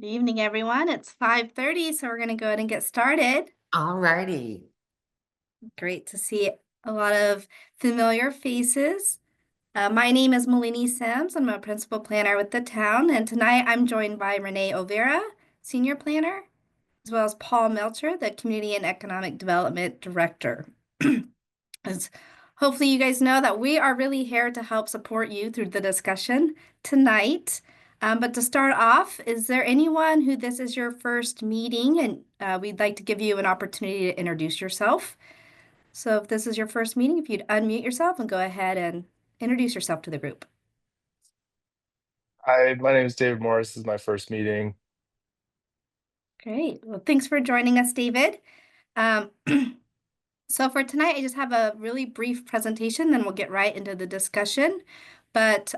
Good evening, everyone. It's 5:30, so we're going to go ahead and get started. All righty. Great to see a lot of familiar faces. My name is Malini Sams. I'm a principal planner with the town, and tonight I'm joined by Renee Overa, senior planner, as well as Paul Melcher, the Community and Economic Development Director. As hopefully you guys know that we are really here to help support you through the discussion tonight. But to start off, is there anyone who this is your first meeting and we'd like to give you an opportunity to introduce yourself? So if this is your first meeting, if you'd unmute yourself and go ahead and introduce yourself to the group. Hi, my name is David Morris. This is my first meeting. Great. Well, thanks for joining us, David. Um, So for tonight, I just have a really brief presentation, then we'll get right into the discussion. But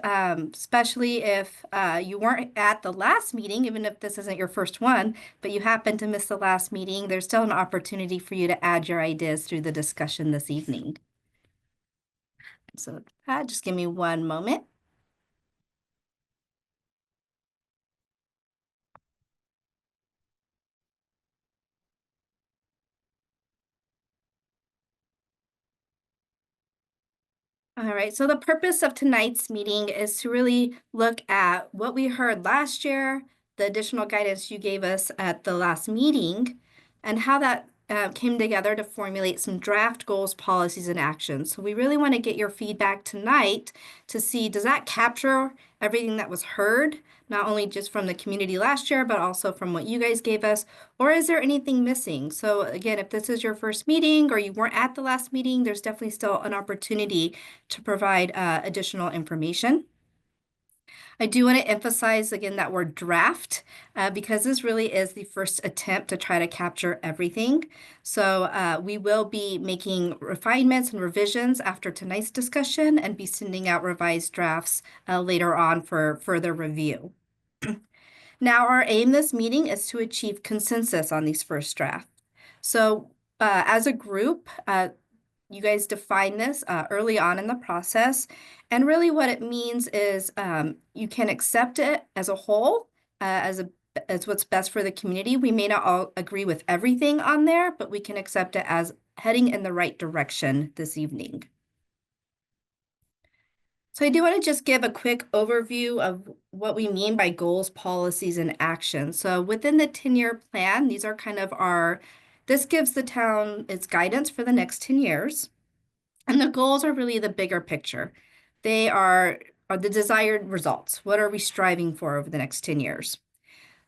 especially if you weren't at the last meeting, even if this isn't your first one, but you happen to miss the last meeting, there's still an opportunity for you to add your ideas through the discussion this evening. So just give me one moment. All right, so the purpose of tonight's meeting is to really look at what we heard last year, the additional guidance you gave us at the last meeting, and how that came together to formulate some draft goals, policies, and actions. So we really want to get your feedback tonight to see, does that capture everything that was heard, not only just from the community last year, but also from what you guys gave us, or is there anything missing? So again, if this is your first meeting or you weren't at the last meeting, there's definitely still an opportunity to provide additional information. I do want to emphasize again that word draft because this really is the first attempt to try to capture everything. So we will be making refinements and revisions after tonight's discussion and be sending out revised drafts later on for further review. Now, our aim this meeting is to achieve consensus on these first drafts. So as a group, you guys define this early on in the process. And really what it means is you can accept it as a whole, as what's best for the community. We may not all agree with everything on there, but we can accept it as heading in the right direction this evening. So I do want to just give a quick overview of what we mean by goals, policies, and actions. So within the 10-year plan, these are kind of this gives the town its guidance for the next 10 years. And the goals are really the bigger picture. They are the desired results. What are we striving for over the next 10 years?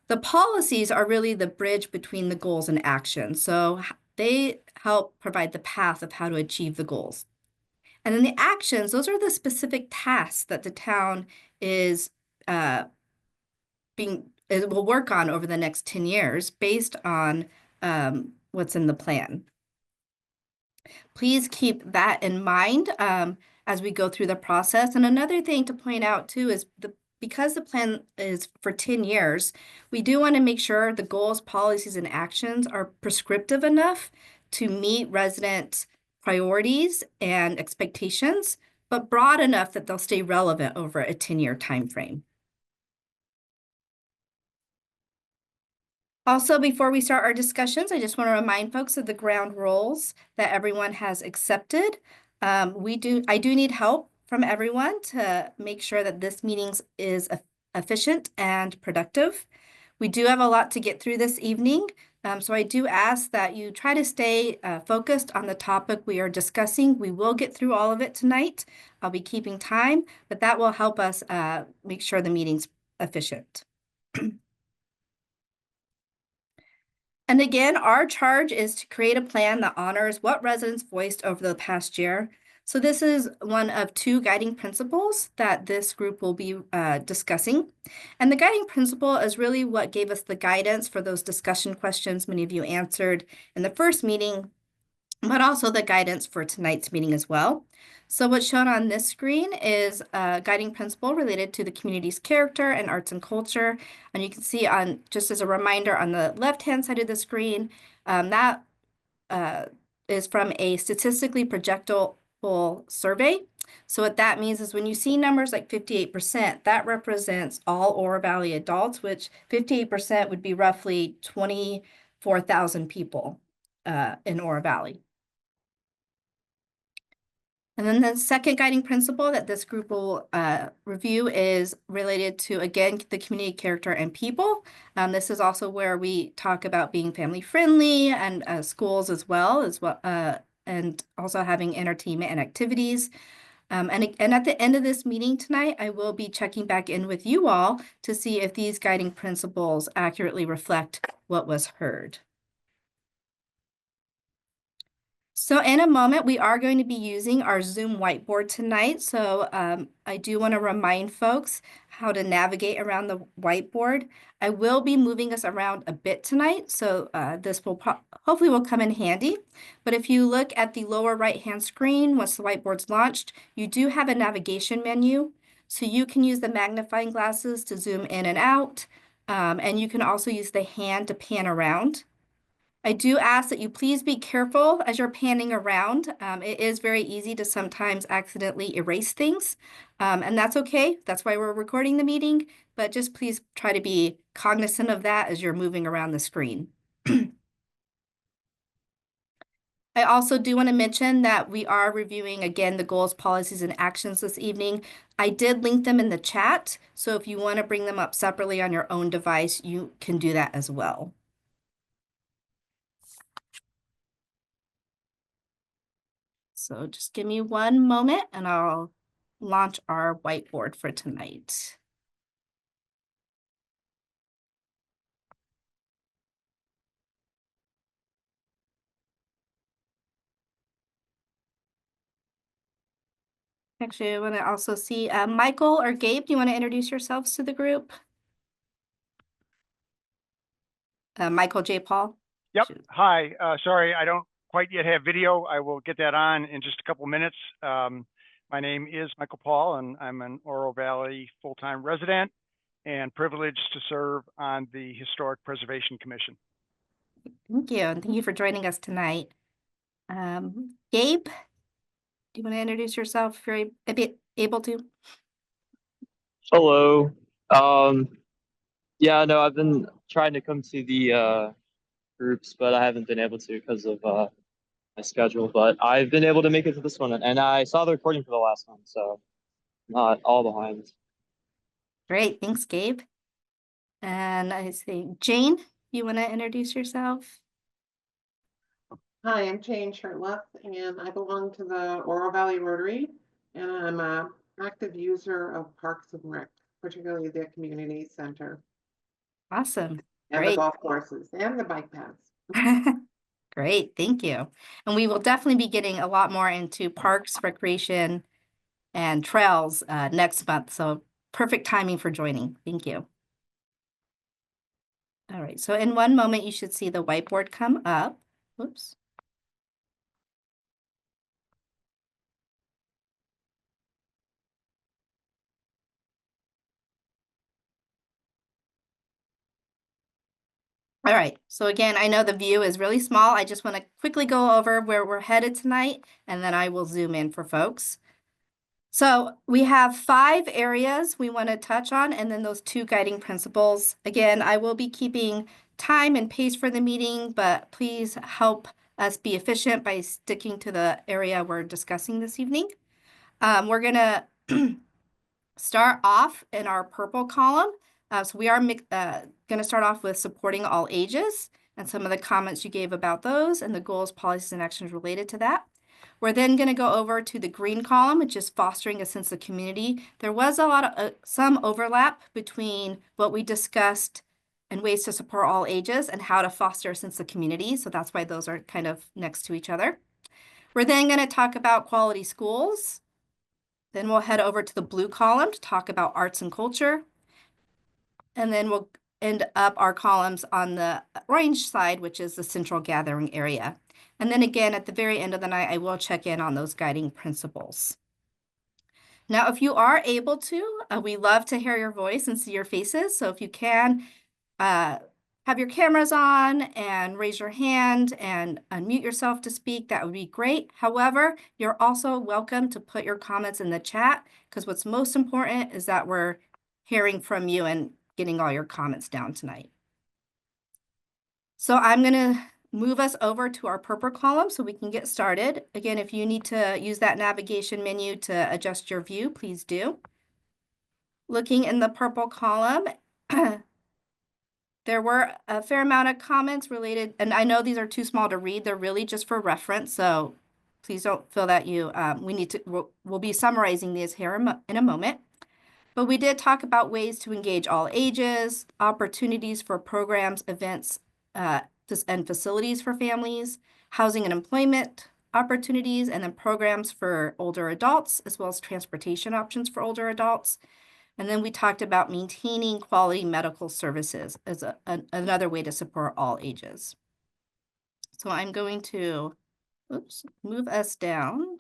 The policies are really the bridge between the goals and action. So they help provide the path of how to achieve the goals. And then the actions, those are the specific tasks that the town will work on over the next 10 years based on what's in the plan. Please keep that in mind as we go through the process. And another thing to point out too is because the plan is for 10 years, we do want to make sure the goals, policies, and actions are prescriptive enough to meet resident priorities and expectations, but broad enough that they'll stay relevant over a 10-year time frame. Also, before we start our discussions, I just want to remind folks of the ground rules that everyone has accepted. I do need help from everyone to make sure that this meeting is efficient and productive. We do have a lot to get through this evening, so I do ask that you try to stay focused on the topic we are discussing. We will get through all of it tonight. I'll be keeping time, but that will help us make sure the meeting's efficient. And again, our charge is to create a plan that honors what residents voiced over the past year. So this is one of two guiding principles that this group will be discussing. And the guiding principle is really what gave us the guidance for those discussion questions many of you answered in the first meeting, but also the guidance for tonight's meeting as well. So what's shown on this screen is a guiding principle related to the community's character and arts and culture. And you can see on, just as a reminder, on the left-hand side of the screen, that is from a statistically projectable survey So what that means is when you see numbers like 58%, that represents all Oro Valley adults, which 58% would be roughly 24,000 people in Oro Valley. And then the second guiding principle that this group will review is related to, again, the community character and people. This is also where we talk about being family friendly and schools as well, and also having entertainment and activities. And at the end of this meeting tonight, I will be checking back in with you all to see if these guiding principles accurately reflect what was heard. So in a moment, we are going to be using our Zoom whiteboard tonight. So I do want to remind folks how to navigate around the whiteboard. I will be moving us around a bit tonight, so this will hopefully will come in handy. But if you look at the lower right-hand screen, once the whiteboard's launched, you do have a navigation menu. So you can use the magnifying glasses to zoom in and out, and you can also use the hand to pan around. I do ask that you please be careful as you're panning around. It is very easy to sometimes accidentally erase things, and that's okay. That's why we're recording the meeting, but just please try to be cognizant of that as you're moving around the screen. I also do want to mention that we are reviewing, again, the goals, policies, and actions this evening. I did link them in the chat, so if you want to bring them up separately on your own device, you can do that as well. So just give me one moment and I'll launch our whiteboard for tonight. Actually, I want to also see Michael or Gabe, do you want to introduce yourselves to the group? Michael J. Paul? Yep. Hi. Sorry, I don't quite yet have video. I will get that on in just a couple minutes. My name is Michael Paul, and I'm an Oro Valley full-time resident and privileged to serve on the Historic Preservation Commission. Thank you, and thank you for joining us tonight. Gabe, do you want to introduce yourself if you're a bit able to? Hello. Yeah, no, I've been trying to come to the groups, but I haven't been able to because of my schedule. But I've been able to make it to this one, and I saw the recording for the last one, so not all behind. Great, thanks, Gabe. And I see Jane, you want to introduce yourself? Hi, I'm Jane Shurtleff, and I belong to the Oro Valley Rotary, and I'm an active user of Parks and Rec, particularly the community center Awesome. and Great. the golf courses and the bike paths. Great, thank you. And we will definitely be getting a lot more into parks, recreation, and trails next month. So perfect timing for joining. Thank you. All right, so in one moment, you should see the whiteboard come up. Whoops. All right, so again, I know the view is really small. I just want to quickly go over where we're headed tonight, and then I will zoom in for folks. So we have 5 areas we want to touch on, and then those 2 guiding principles. Again, I will be keeping time and pace for the meeting, but please help us be efficient by sticking to the area we're discussing this evening. We're going to start off in our purple column. So we are going to start off with supporting all ages and some of the comments you gave about those and the goals, policies, and actions related to that. We're then going to go over to the green column, which is fostering a sense of community. There was a lot of some overlap between what we discussed and ways to support all ages and how to foster a sense of community. So that's why those are kind of next to each other. We're then going to talk about quality schools. Then we'll head over to the blue column to talk about arts and culture. And then we'll end up our columns on the orange side, which is the central gathering area. And then again, at the very end of the night, I will check in on those guiding principles. Now, if you are able to, we love to hear your voice and see your faces. So if you can, have your cameras on and raise your hand and unmute yourself to speak, that would be great. However, you're also welcome to put your comments in the chat, because what's most important is that we're hearing from you and getting all your comments down tonight. So I'm going to move us over to our purple column so we can get started. Again, if you need to use that navigation menu to adjust your view, please do. Looking in the purple column, there were a fair amount of comments related, and I know these are too small to read. They're really just for reference, so please don't feel that we'll be summarizing these here in a moment. But we did talk about ways to engage all ages, opportunities for programs, events, and facilities for families, housing and employment opportunities, and then programs for older adults, as well as transportation options for older adults. And then we talked about maintaining quality medical services as another way to support all ages. So I'm going to, move us down.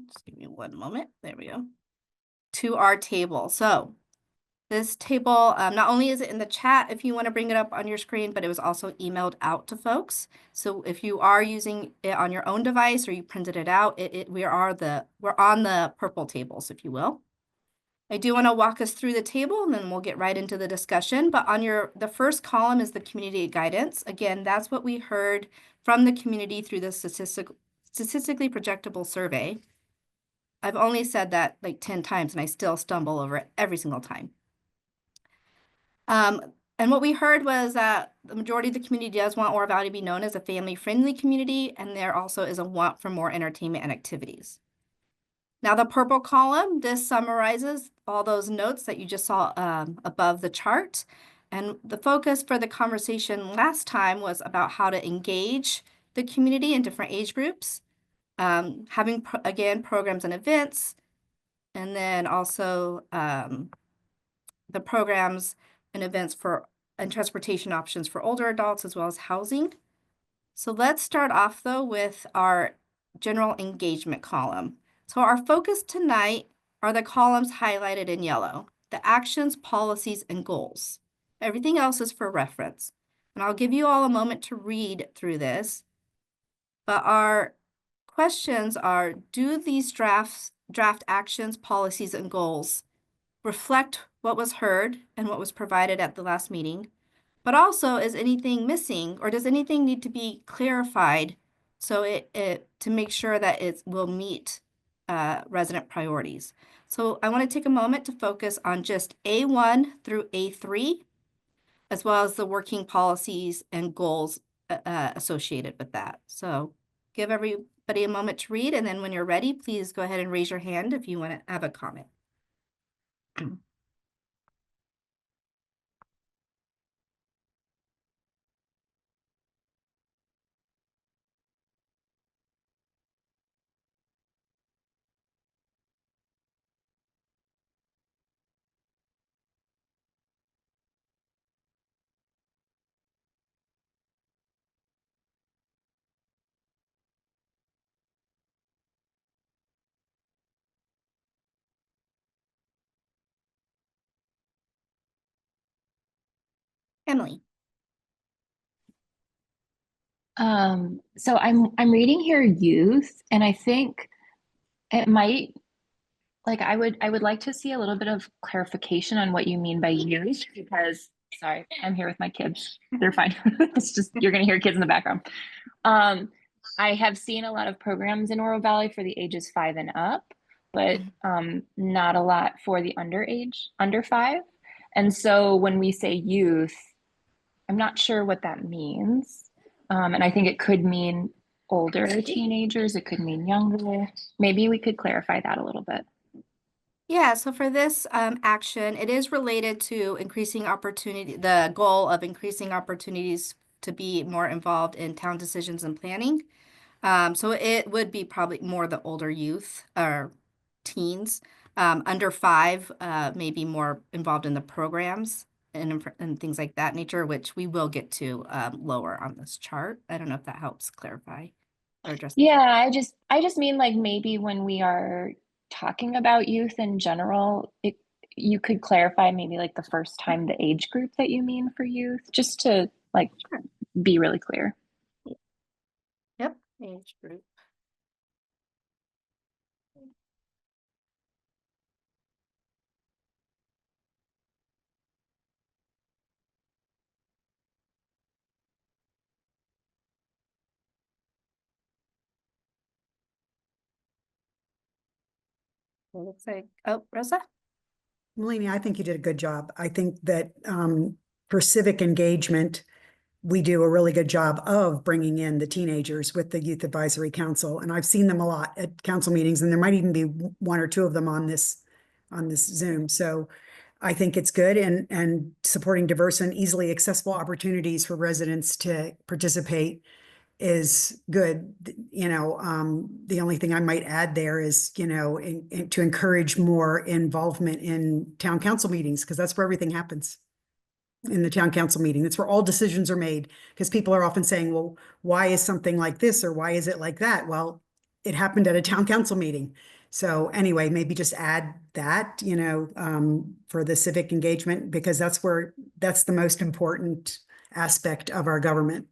Just give me one moment. There we go. To our table. So this table, not only is it in the chat if you want to bring it up on your screen, but it was also emailed out to folks. So if you are using it on your own device or you printed it out, we're on the purple tables, if you will. I do want to walk us through the table and then we'll get right into the discussion. But on the first column is the community guidance. Again, that's what we heard from the community through the statistically projectable survey. I've only said that like 10 times and I still stumble over it every single time. And what we heard was that the majority of the community does want Oro Valley to be known as a family-friendly community, and there also is a want for more entertainment and activities. Now, the purple column, this summarizes all those notes that you just saw above the chart. And the focus for the conversation last time was about how to engage the community in different age groups, having, again, programs and events, and then also the programs and events and transportation options for older adults, as well as housing. So let's start off, though, with our general engagement column. So our focus tonight are the columns highlighted in yellow, the actions, policies, and goals. Everything else is for reference. And I'll give you all a moment to read through this. But our questions are, do these draft actions, policies, and goals reflect what was heard and what was provided at the last meeting? But also, is anything missing, or does anything need to be clarified so to make sure that it will meet resident priorities? So I want to take a moment to focus on just A1 through A3, as well as the working policies and goals associated with that. So give everybody a moment to read, and then when you're ready, please go ahead and raise your hand if you want to have a comment. Emily. So I'm reading here youth, and I think it might, like, I would like to see a little bit of clarification on what you mean by youth, because sorry, I'm here with my kids. They're fine. It's just you're gonna hear kids in the background. I have seen a lot of programs in Oro Valley for the ages 5 and up, but not a lot for the under 5. And so when we say youth, I'm not sure what that means. And I think it could mean older teenagers, it could mean younger. Maybe we could clarify that a little bit. Yeah, so for this action, it is related to increasing opportunity, the goal of increasing opportunities to be more involved in town decisions and planning. So it would be probably more the older youth or teens. Under 5, maybe more involved in the programs and things like that nature, which we will get to lower on this chart. I don't know if that helps clarify or address. Yeah, I just mean, like, maybe when we are talking about youth in general, you could clarify maybe like the first time the age group that you mean for youth, just to like Sure. be really clear. Yep, age group. It looks like, oh, Rosa? Melanie, I think you did a good job. I think that for civic engagement, we do a really good job of bringing in the teenagers with the Youth Advisory Council. And I've seen them a lot at council meetings, and there might even be one or two of them on this Zoom. So I think it's good, and supporting diverse and easily accessible opportunities for residents to participate is good. The only thing I might add there is, to encourage more involvement in town council meetings, because that's where everything happens. In the town council meeting, that's where all decisions are made, because people are often saying, well, why is something like this, or why is it like that? Well, it happened at a town council meeting. So anyway, maybe just add that, for the civic engagement, because that's the most important aspect of our government.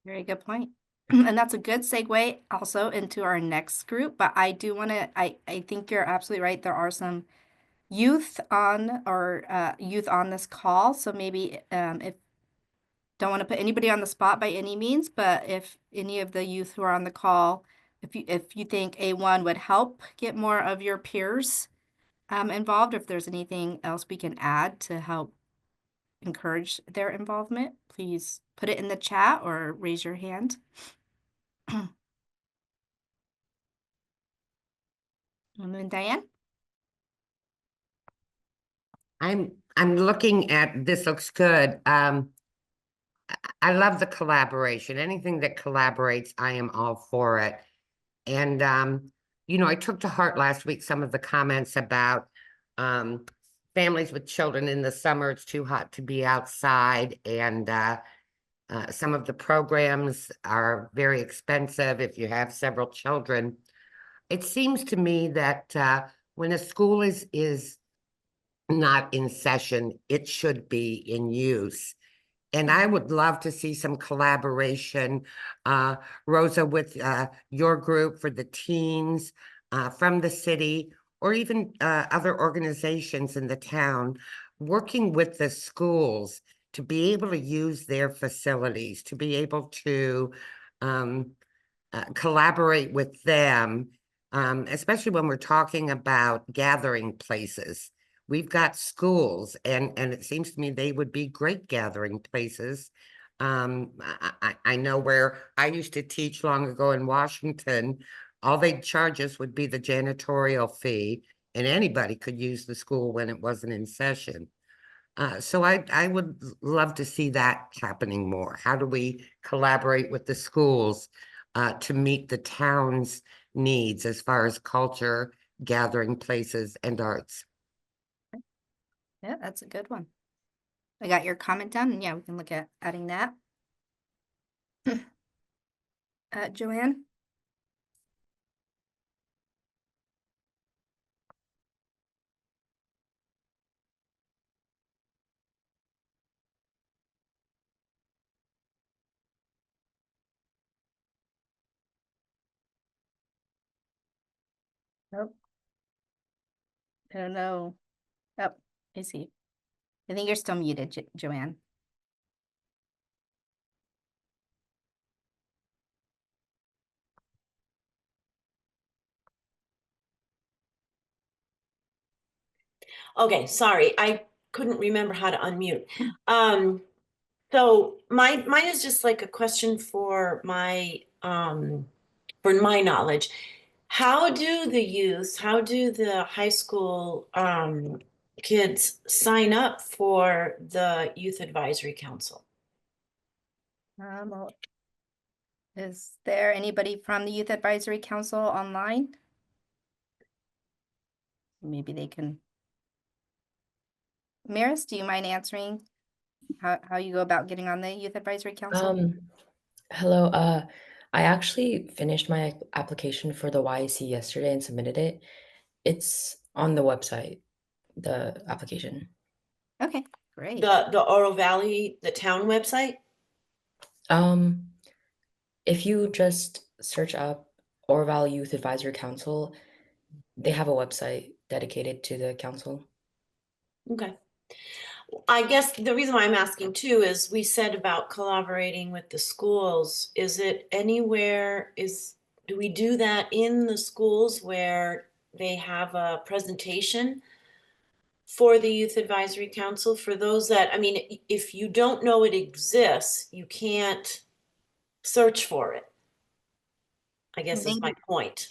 Very good point. And that's a good segue also into our next group, but I do want to, I think you're absolutely right. There are some youth on this call. So maybe if don't want to put anybody on the spot by any means, but if any of the youth who are on the call, if you think A1 would help get more of your peers involved, if there's anything else we can add to help encourage their involvement, please put it in the chat or raise your hand. And then Diane? I'm looking at, this looks good. I love the collaboration. Anything that collaborates, I am all for it. And I took to heart last week some of the comments about families with children in the summer. It's too hot to be outside, and some of the programs are very expensive if you have several children. It seems to me that when a school is not in session, it should be in use. And I would love to see some collaboration, Rosa, with your group for the teens from the city, or even other organizations in the town, working with the schools to be able to use their facilities, to be able to collaborate with them, especially when we're talking about gathering places. We've got schools, and it seems to me they would be great gathering places. I know where I used to teach long ago in Washington, all they'd charge us would be the janitorial fee, and anybody could use the school when it wasn't in session. So I would love to see that happening more. How do we collaborate with the schools to meet the town's needs as far as culture, gathering places, and arts? Yeah, that's a good one. I got your comment down, and yeah, we can look at adding that. Joanne? Nope. I don't know. Oh, I see. I think you're still muted, Joanne. Okay, sorry, I couldn't remember how to unmute. So mine is just like a question for my knowledge. How do the high school kids sign up for the Youth Advisory Council? Well, is there anybody from the Youth Advisory Council online? Maybe they can. Maris, do you mind answering how you go about getting on the Youth Advisory Council? Hello. I actually finished my application for the YAC yesterday and submitted it. It's on the website. the application. Okay, great. The Oro Valley, the town website? If you just search up Oro Valley Youth Advisory Council, they have a website dedicated to the council. Okay. I guess the reason why I'm asking too is we said about collaborating with the schools. Is it anywhere, do we do that in the schools where they have a presentation for the Youth Advisory Council? For those that, I mean, if you don't know it exists, you can't search for it, I guess is my Maybe, point.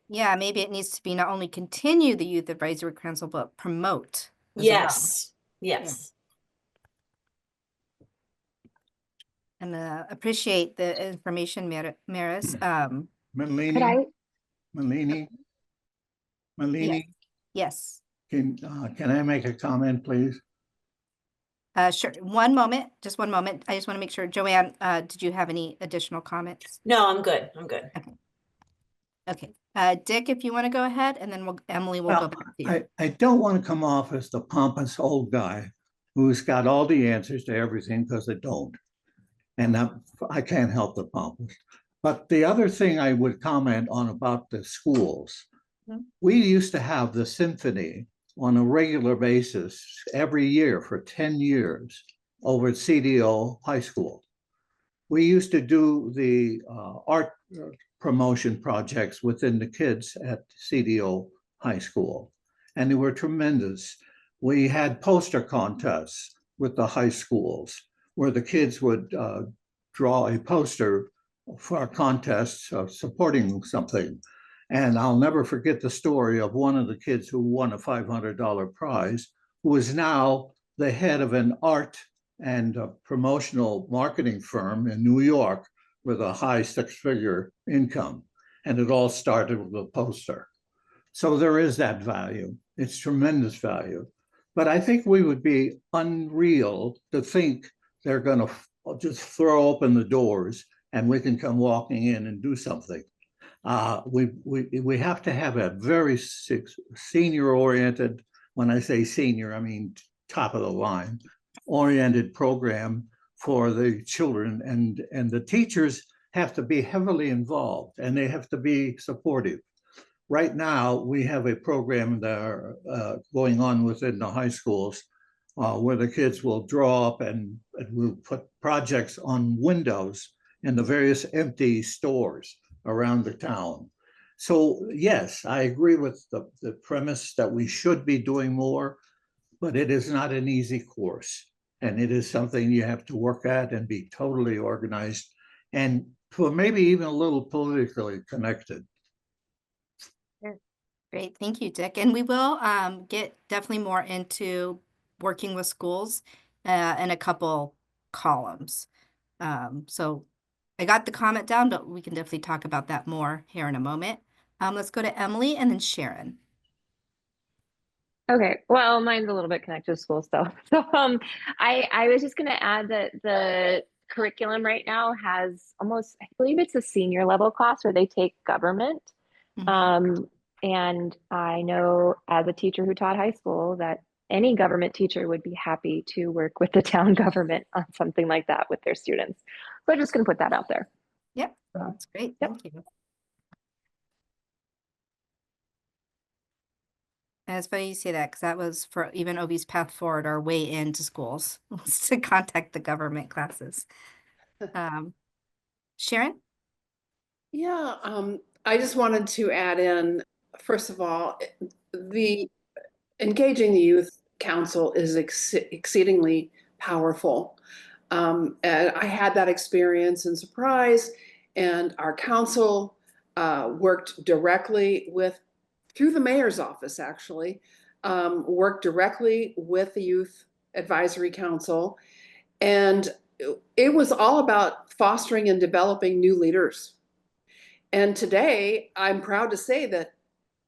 yeah, maybe it needs to be not only continue the Youth Advisory Council, but promote as well. Yes, yes. And appreciate the information, Maris. Could I? Malini, Yes. can I make a comment, please? Sure. One moment, just one moment. I just want to make sure. Joanne, did you have any additional comments? No, I'm good. I'm good. Okay. Dick, if you want to go ahead, and then Emily will go Well, back to you. I don't want to come off as the pompous old guy who's got all the answers to everything, because I don't. And I can't help the pompous. But the other thing I would comment on about the schools, we used to have the symphony on a regular basis every year for 10 years over at CDO High School. We used to do the art promotion projects within the kids at CDO High School, and they were tremendous. We had poster contests with the high schools where the kids would draw a poster for a contest supporting something. And I'll never forget the story of one of the kids who won a $500 prize, who is now the head of an art and promotional marketing firm in New York with a high six-figure income. And it all started with a poster. So there is that value. It's tremendous value. But I think we would be unreal to think they're going to just throw open the doors and we can come walking in and do something. We have to have a very senior-oriented, when I say senior, I mean top of the line, oriented program for the children, and the teachers have to be heavily involved and they have to be supportive. Right now, we have a program that are going on within the high schools where the kids will draw up and we'll put projects on windows in the various empty stores around the town. So yes, I agree with the premise that we should be doing more, but it is not an easy course. And it is something you have to work at and be totally organized and maybe even a little politically connected. Great, thank you, Dick. And we will get definitely more into working with schools in a couple columns. So I got the comment down, but we can definitely talk about that more here in a moment. Let's go to Emily and then Sharon. Okay, well, mine's a little bit connected to school stuff. So I was just going to add that the curriculum right now has almost, I believe it's a senior level class where they take government. And I know as a teacher who taught high school that any government teacher would be happy to work with the town government on something like that with their students. So I'm just going to put that out there. Yep, that's great. Thank you. And it's funny you say that because that was for even OB's Path Forward, our way into schools was to contact the government classes. Sharon? Yeah, I just wanted to add in, first of all, the engaging the youth council is exceedingly powerful. And I had that experience in Surprise, and our council worked directly through the mayor's office, actually, worked directly with the Youth Advisory Council. And it was all about fostering and developing new leaders. And today, I'm proud to say that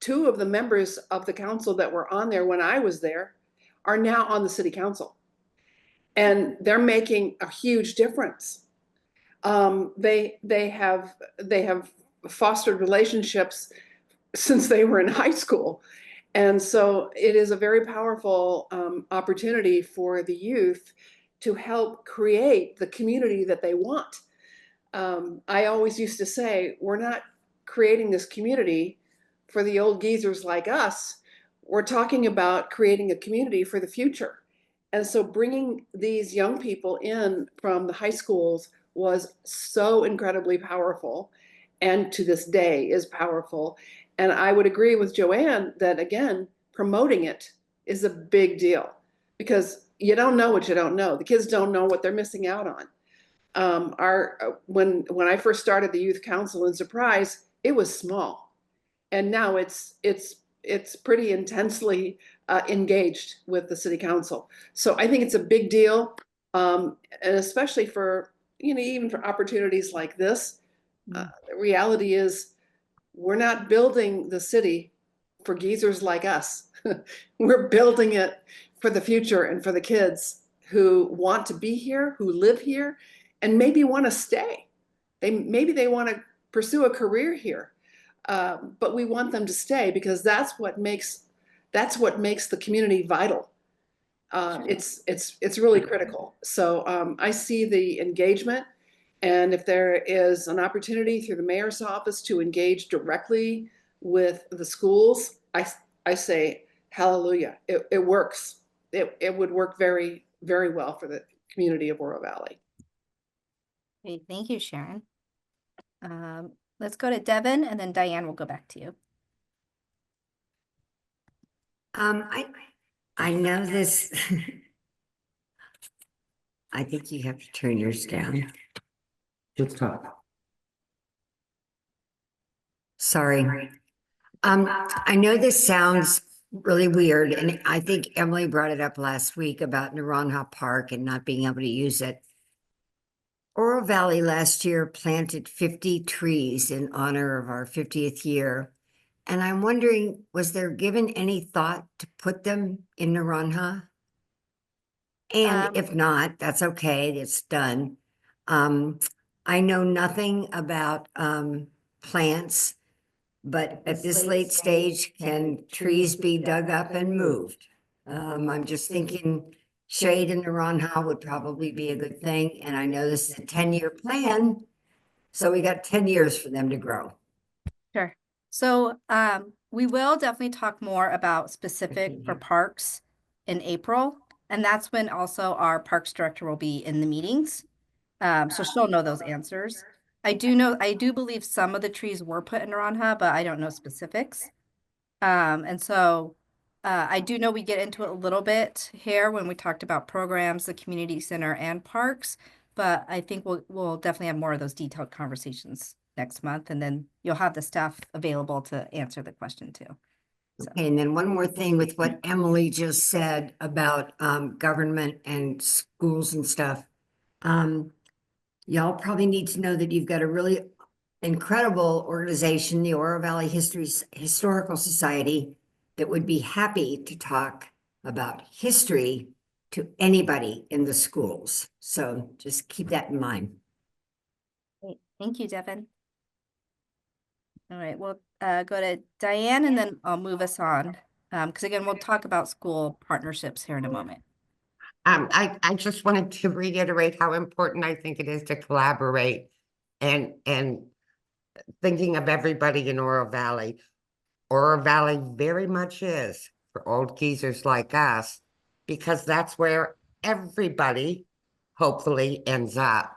2 of the members of the council that were on there when I was there are now on the city council. And they're making a huge difference. They have fostered relationships since they were in high school. And so it is a very powerful opportunity for the youth to help create the community that they want. I always used to say, we're not creating this community for the old geezers like us. We're talking about creating a community for the future. And so bringing these young people in from the high schools was so incredibly powerful, and to this day is powerful. And I would agree with Joanne that, again, promoting it is a big deal, because you don't know what you don't know. The kids don't know what they're missing out on. When I first started the youth council in Surprise, it was small, and now it's pretty intensely engaged with the city council. So I think it's a big deal, and especially for, even for opportunities like this. The reality is, we're not building the city for geezers like us. We're building it for the future and for the kids who want to be here, who live here, and maybe want to stay. Maybe they want to pursue a career here, but we want them to stay, because that's what makes the community vital. It's really critical. So I see the engagement, and if there is an opportunity through the mayor's office to engage directly with the schools, I say hallelujah. It works. It would work very, very well for the community of Oro Valley. Great, thank you, Sharon. Let's go to Devin, and then Diane will go back to you. I know this. I think you have to turn yours down. Good talk. Sorry. I know this sounds really weird, and I think Emily brought it up last week about Naranja Park and not being able to use it. Oro Valley last year planted 50 trees in honor of our 50th year. And I'm wondering, was there given any thought to put them in Naranja? And if not, that's okay, it's done. I know nothing about plants, but at this late stage, can trees be dug up and moved? I'm just thinking shade in Naranja would probably be a good thing. And I know this is a 10-year plan, so we got 10 years for them to grow. Sure. So we will definitely talk more about specific for parks in April. And that's when also our parks director will be in the meetings. So she'll know those answers. I do believe some of the trees were put in Naranja, but I don't know specifics. And so I do know we get into it a little bit here when we talked about programs, the community center and parks, but I think we'll definitely have more of those detailed conversations next month, and then you'll have the staff available to answer the question too. So. Okay, and then one more thing with what Emily just said about government and schools and stuff. Y'all probably need to know that you've got a really incredible organization, the Oro Valley Historical Society, that would be happy to talk about history to anybody in the schools. So just keep that in mind. Great. Thank you, Devin. All right, we'll go to Diane, and then I'll move us on. Because again, we'll talk about school partnerships here in a moment. I just wanted to reiterate how important I think it is to collaborate and thinking of everybody in Oro Valley. Oro Valley very much is for old geezers like us, because that's where everybody hopefully ends up.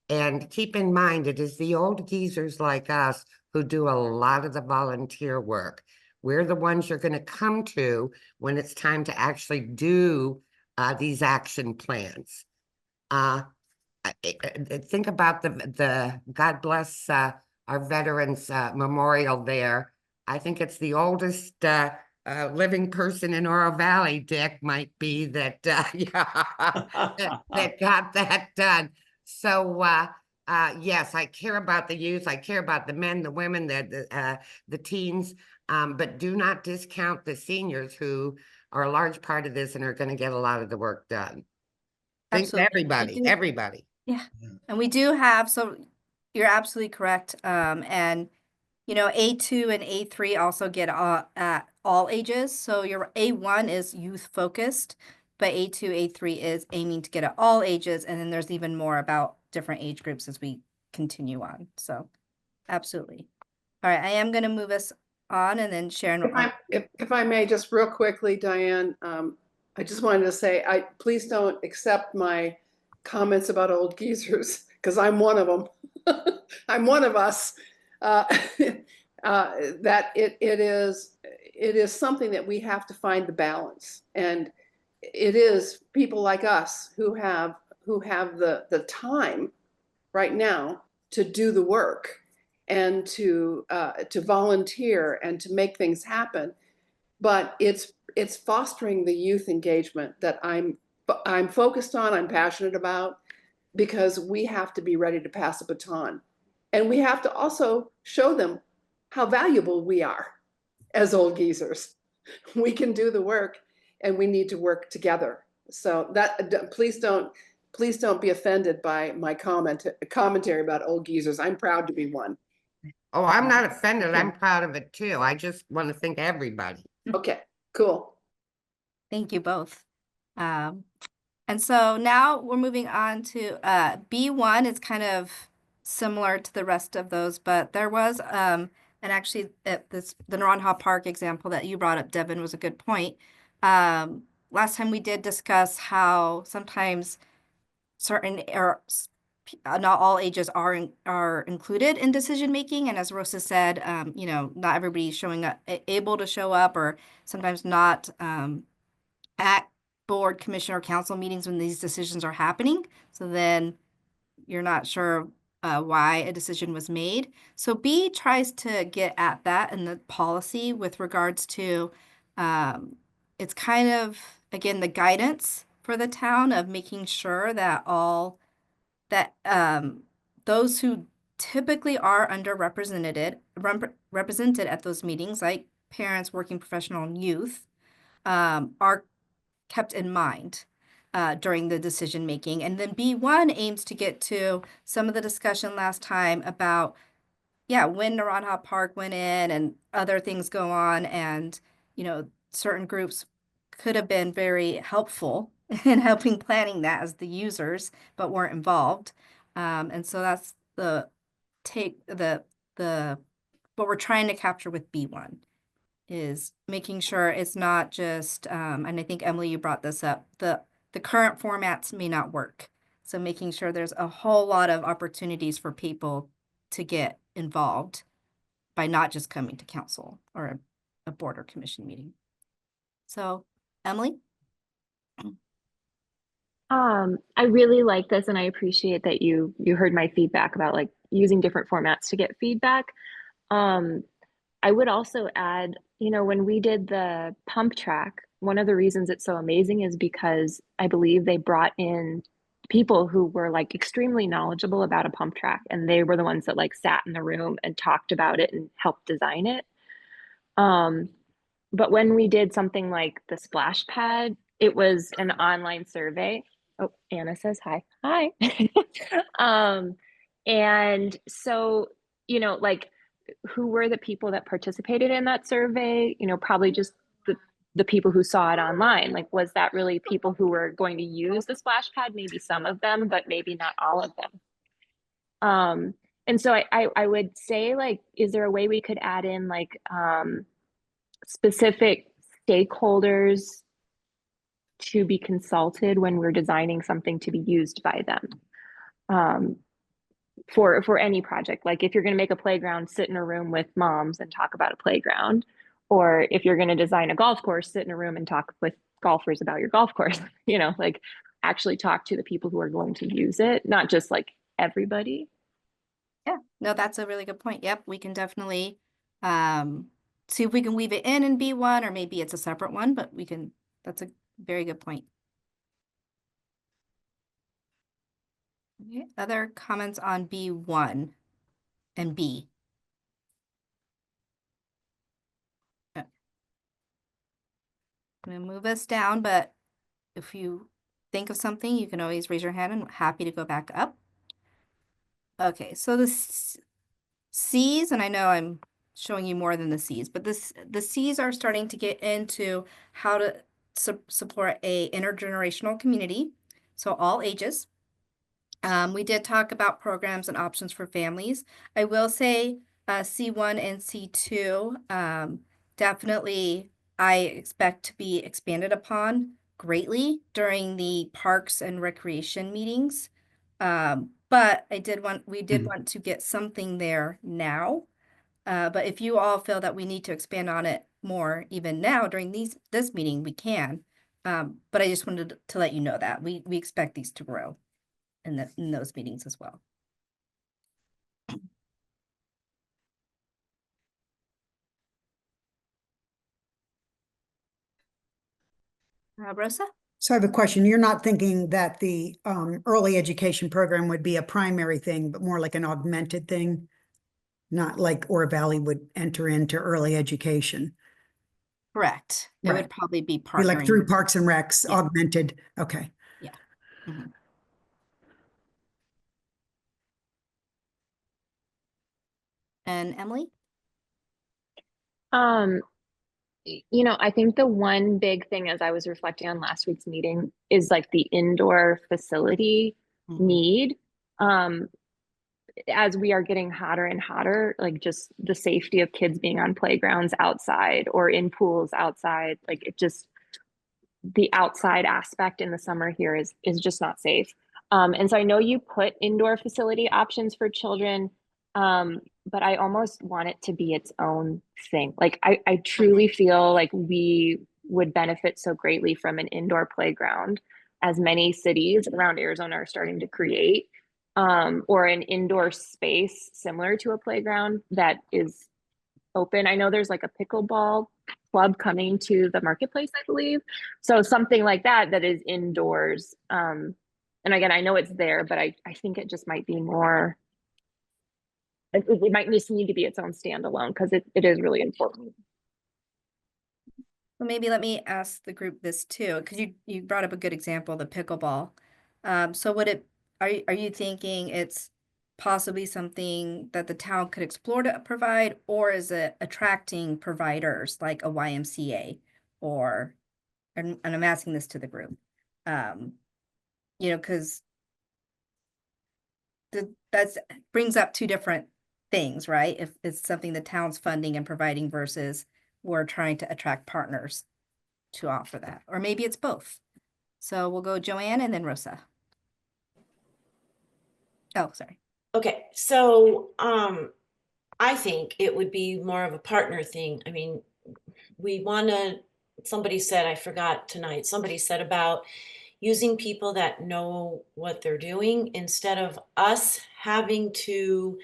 And keep in mind, it is the old geezers like us who do a lot of the volunteer work. We're the ones you're going to come to when it's time to actually do these action plans. Think about the God bless our veterans memorial there. I think it's the oldest living person in Oro Valley, Dick, might be that that got that done. So yes, I care about the youth. I care about the men, the women, the teens, but do not discount the seniors who are a large part of this and are going to get a lot of the work done. Think everybody. Yeah. And we do have, so you're absolutely correct. And, you know, A2 and A3 also get all ages. So your A1 is youth focused, but A2, A3 is aiming to get at all ages. And then there's even more about different age groups as we continue on. So absolutely. All right, I am going to move us on, and then Sharon. If I may, just real quickly, Diane, I just wanted to say, please don't accept my comments about old geezers, because I'm one of them. I'm one of us. That it is something that we have to find the balance, and it is people like us who have the time right now to do the work and to volunteer and to make things happen. But it's fostering the youth engagement that I'm focused on, I'm passionate about, because we have to be ready to pass a baton. And we have to also show them how valuable we are as old geezers. We can do the work, and we need to work together. So that please don't be offended by my commentary about old geezers. I'm proud to be one. Oh, I'm not offended. I'm proud of it too. I just want to thank everybody. Okay, cool. Thank you both. And so now we're moving on to B1. It's kind of similar to the rest of those, but there was and actually the Naranjo Park example that you brought up, Devin, was a good point. Last time we did discuss how sometimes certain or not all ages are included in decision making, and as Rosa said, you know, not everybody's showing up, able to show up, or sometimes not at board, commission, or council meetings when these decisions are happening. So then you're not sure why a decision was made. So B tries to get at that in the policy with regards to it's kind of, again, the guidance for the town of making sure that those who typically are underrepresented represented at those meetings, like parents, working professional, and youth, are kept in mind during the decision making. And then B1 aims to get to some of the discussion last time about, when Naranjo Park went in and other things go on, and, you know, certain groups could have been very helpful in helping planning that as the users, but weren't involved. And so that's what we're trying to capture with B1 is making sure it's not just, and I think Emily, you brought this up, the current formats may not work. So making sure there's a whole lot of opportunities for people to get involved by not just coming to council or a board or commission meeting. So, Emily? I really like this, and I appreciate that you heard my feedback about like using different formats to get feedback. I would also add, you know, when we did the pump track, one of the reasons it's so amazing is because I believe they brought in people who were like extremely knowledgeable about a pump track, and they were the ones that like sat in the room and talked about it and helped design it. But when we did something like the splash pad, it was an online survey. Oh, Anna says hi. Hi. And so, you know, like, who were the people that participated in that survey? You know, probably just the people who saw it online. Like, was that really people who were going to use the splash pad? Maybe some of them, but maybe not all of them. And so I would say, like, is there a way we could add in like specific stakeholders to be consulted when we're designing something to be used by them? For any project, like if you're going to make a playground, sit in a room with moms and talk about a playground, or if you're going to design a golf course, sit in a room and talk with golfers about your golf course. You know, like actually talk to the people who are going to use it, not just like everybody. Yeah, no, that's a really good point. Yep, we can definitely see if we can weave it in B1, or maybe it's a separate one, but we can, that's a very good point. Okay, other comments on B1 and B? I'm going to move us down, but if you think of something, you can always raise your hand, and I'm happy to go back up. Okay, so the C's, and I know I'm showing you more than the Cs, but the Cs are starting to get into how to support a intergenerational community, so all ages. We did talk about programs and options for families. I will say C1 and C2 definitely I expect to be expanded upon greatly during the parks and recreation meetings. But we did want to get something there now. But if you all feel that we need to expand on it more even now during this meeting, we can. But I just wanted to let you know that we expect these to grow in those meetings as well. Rosa? So I have a question. You're not thinking that the early education program would be a primary thing, but more like an augmented thing? Not like Oro Valley would enter into early education. Correct. It Right. would probably be Be like through partnering. Parks and Recs, Yeah. augmented. Okay. Yeah. Mhm. And Emily? I think the one big thing as I was reflecting on last week's meeting is like the indoor facility need. As we are getting hotter and hotter, like just the safety of kids being on playgrounds outside or in pools outside, like it just, the outside aspect in the summer here is just not safe. And so I know you put indoor facility options for children, but I almost want it to be its own thing. Like I truly feel like we would benefit so greatly from an indoor playground, as many cities around Arizona are starting to create, or an indoor space similar to a playground that is open. I know there's like a pickleball club coming to the marketplace, I believe. So something like that is indoors. And again, I know it's there, but I think it just might be more, it might just need to be its own standalone because it is really important. Well, maybe let me ask the group this too, because you brought up a good example, the pickleball. So are you thinking it's possibly something that the town could explore to provide, or is it attracting providers like a YMCA and I'm asking this to the group, because that's brings up two different things, right? If it's something the town's funding and providing versus we're trying to attract partners to offer that, or maybe it's both. So we'll go Joanne and then Rosa. Oh, sorry. Okay, so I think it would be more of a partner thing. I mean, somebody said, I forgot tonight, somebody said about using people that know what they're doing instead of us having to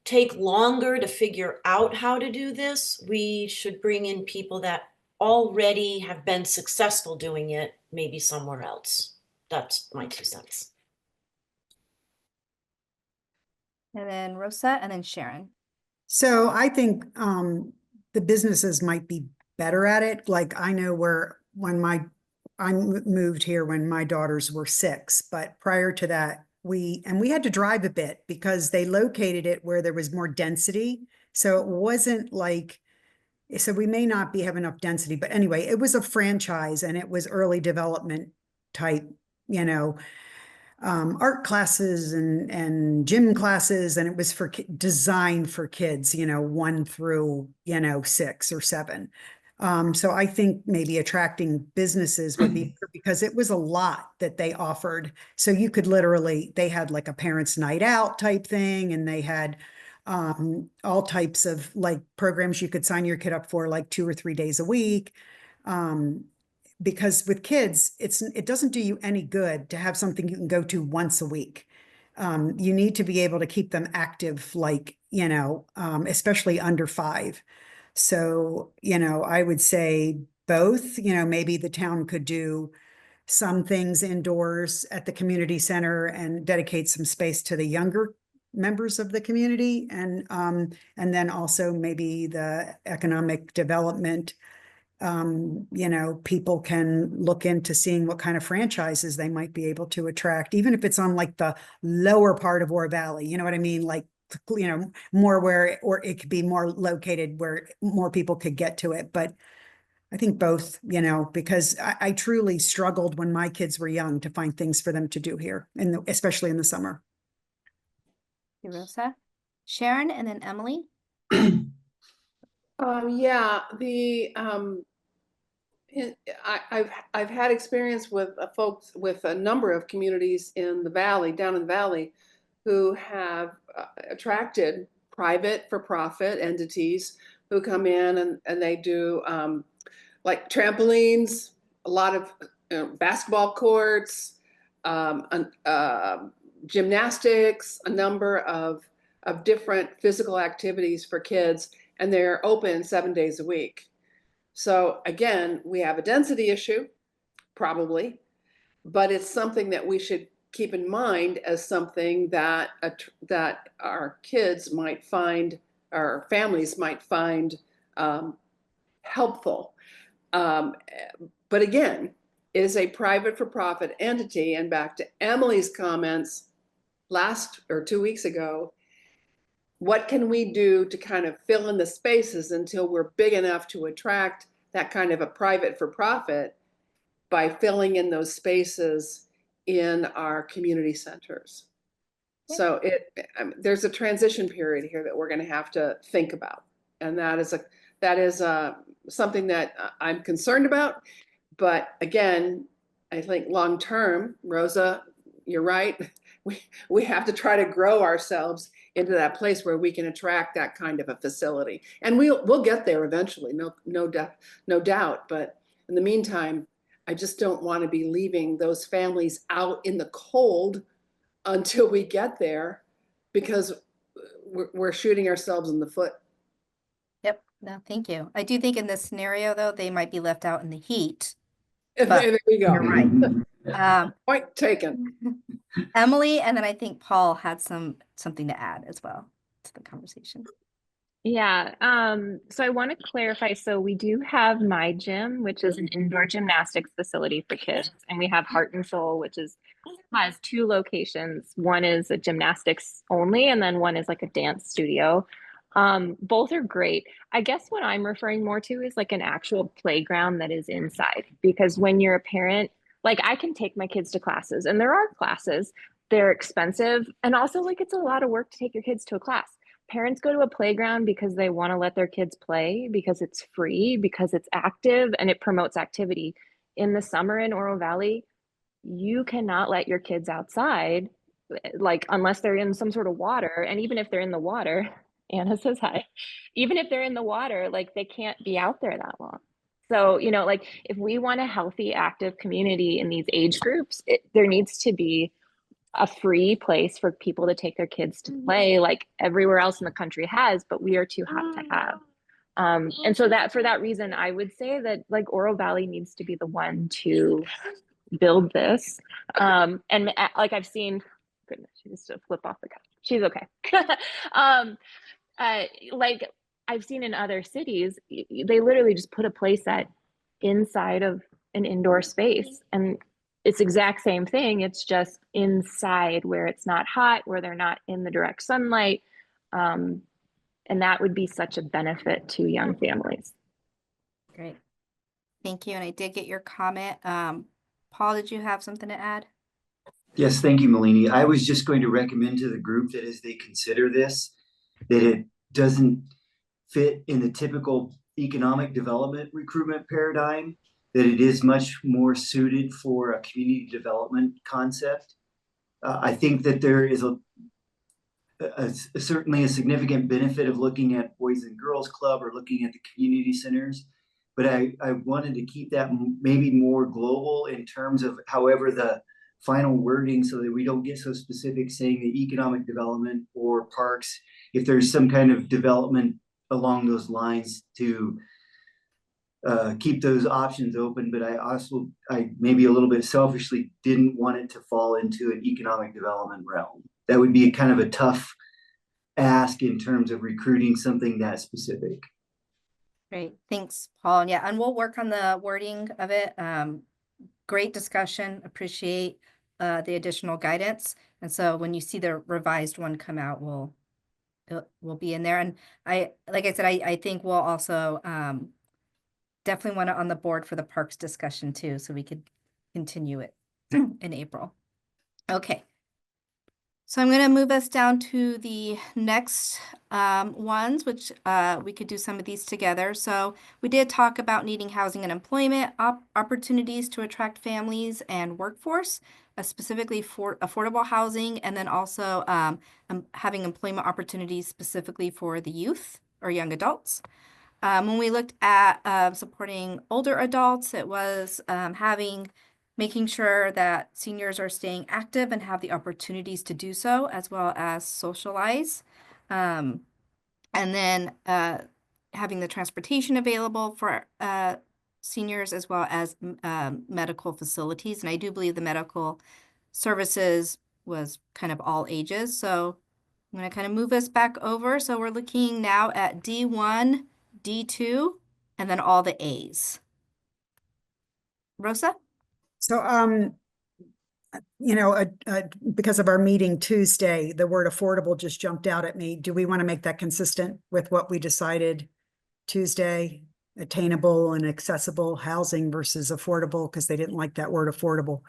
take longer to figure out how to do this. We should bring in people that already have been successful doing it, maybe somewhere else. That's my 2 cents. And then Rosa and then Sharon. So I think the businesses might be better at it. Like I know I moved here when my daughters were 6, but prior to that, we had to drive a bit because they located it where there was more density. So it wasn't like, so we may not have enough density, but anyway, it was a franchise and it was early development type, art classes and gym classes, and it was designed for kids, 1 through, 6 or 7. So I think maybe attracting businesses would be because it was a lot that they offered. So you could they had like a parents' night out type thing, and they had all types of like programs you could sign your kid up for like 2 or 3 days a week. Because with kids, it doesn't do you any good to have something you can go to once a week. You need to be able to keep them active, like, especially under 5. So, I would say both, maybe the town could do some things indoors at the community center and dedicate some space to the younger members of the community. And then also maybe the economic development, people can look into seeing what kind of franchises they might be able to attract, even if it's on like the lower part of Oro Valley, you know what I mean? Like you know, more where, or it could be more located where more people could get to it. But I think both, you know, because I truly struggled when my kids were young to find things for them to do here, and especially in the summer. Rosa, Sharon, and then Emily. Yeah, I've had experience with folks with a number of communities in the valley, down in the valley, who have attracted private for-profit entities who come in and they do like trampolines, a lot of basketball courts, gymnastics, a number of different physical activities for kids, and they're open 7 days a week. So again, we have a density issue, probably, but it's something that we should keep in mind as something that that our kids might find, our families might find helpful. But again, it is a private for-profit entity, and back to Emily's comments last or 2 weeks ago, what can we do to kind of fill in the spaces until we're big enough to attract that kind of a private for-profit by filling in those spaces in our community centers? Yeah. So there's a transition period here that we're going to have to think about, and that is something that I'm concerned about. But again, I think long term, Rosa, you're right. We have to try to grow ourselves into that place where we can attract that kind of a facility, and we'll get there eventually, no doubt. But in the meantime, I just don't want to be leaving those families out in the cold until we get there, because we're shooting ourselves in the foot. Yep. No, thank you. I do think in this scenario, though, they might be left out in the heat. There But we go. you're right. Point taken. Emily, and then I think Paul had something to add as well to the conversation. Yeah, so I want to clarify. So we do have My Gym, which is an indoor gymnastics facility for kids, and we have Heart and Soul, which has 2 locations. One is a gymnastics only, and then one is like a dance studio. Both are great. I guess what I'm referring more to is like an actual playground that is inside, because when you're a parent, like I can take my kids to classes, and there are classes, they're expensive, and also like it's a lot of work to take your kids to a class. Parents go to a playground because they want to let their kids play, because it's free, because it's active, and it promotes activity. In the summer in Oro Valley, you cannot let your kids outside, like unless they're in some sort of water. And even if they're in the water, Anna says hi, even if they're in the water, like they can't be out there that long. So, you know, like if we want a healthy, active community in these age groups, there needs to be a free place for people to take their kids to play, like everywhere else in the country has, but we are too hot to have. And so that for that reason, I would say that like Oro Valley needs to be the one to build this. And like I've seen, goodness, she just flip off the couch. She's okay. Like I've seen in other cities, they literally just put a place set inside of an indoor space, and it's exact same thing. It's just inside where it's not hot, where they're not in the direct sunlight. And that would be such a benefit to young families. Great. Thank you. And I did get your comment. Paul, did you have something to add? Yes, thank you, Malini. I was just going to recommend to the group that as they consider this, that it doesn't fit in the typical economic development recruitment paradigm, that it is much more suited for a community development concept. I think that there is certainly a significant benefit of looking at Boys and Girls Club or looking at the community centers, but I wanted to keep that maybe more global in terms of however the final wording, so that we don't get so specific saying the economic development or parks, if there's some kind of development along those lines to keep those options open. But I maybe a little bit selfishly didn't want it to fall into an economic development realm. That would be kind of a tough ask in terms of recruiting something that specific. Great. Thanks, Paul. Yeah, and we'll work on the wording of it. Great discussion. Appreciate the additional guidance. And so when you see the revised one come out, we'll will be in there. And like I said, I think we'll also definitely want it on the board for the parks discussion too, so we could continue it in April. Okay. So I'm going to move us down to the next ones, which we could do some of these together. So we did talk about needing housing and employment opportunities to attract families and workforce, specifically for affordable housing, and then also having employment opportunities specifically for the youth or young adults. When we looked at supporting older adults, it was making sure that seniors are staying active and have the opportunities to do so, as well as socialize. And then having the transportation available for seniors, as well as medical facilities. And I do believe the medical services was kind of all ages. So I'm going to kind of move us back over. So we're looking now at D1, D2, and then all the A's. Rosa? So, because of our meeting Tuesday, the word affordable just jumped out at me. Do we want to make that consistent with what we decided Tuesday? Attainable and accessible housing versus affordable, because they didn't like that word affordable.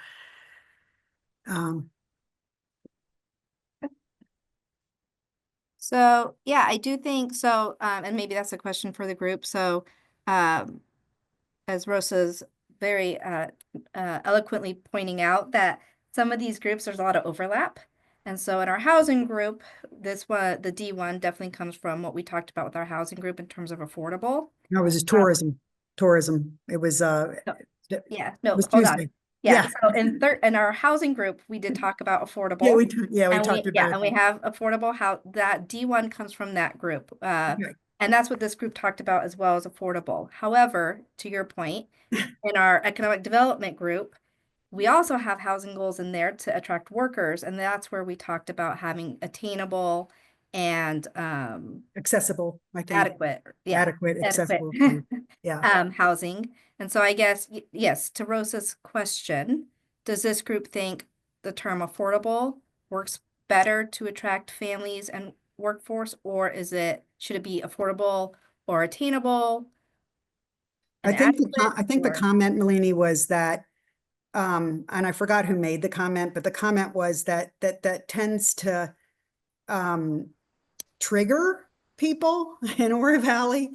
So yeah, I do think so, and maybe that's a question for the group. So as Rosa's very eloquently pointing out, that some of these groups, there's a lot of overlap. And so in our housing group, this one, the D1 definitely comes from what we talked about with our housing group in terms of affordable. No, it was just tourism. It was yeah, no, it was hold Tuesday. on. Yeah, so in our housing group, we did talk about affordable. Yeah, we talked about and we have affordable. How that D1 comes from that group. And that's what this group talked about as well as affordable. However, to your point, in our economic development group, we also have housing goals in there to attract workers. And that's where we talked about having attainable and accessible, I think. Adequate. Yeah. Adequate, accessible. Yeah. Housing. And so I guess, yes, to Rosa's question, does this group think the term affordable works better to attract families and workforce, or should it be affordable or attainable? I think the comment, Melanie, was that, and I forgot who made the comment, but the comment was that tends to trigger people in Oro Valley,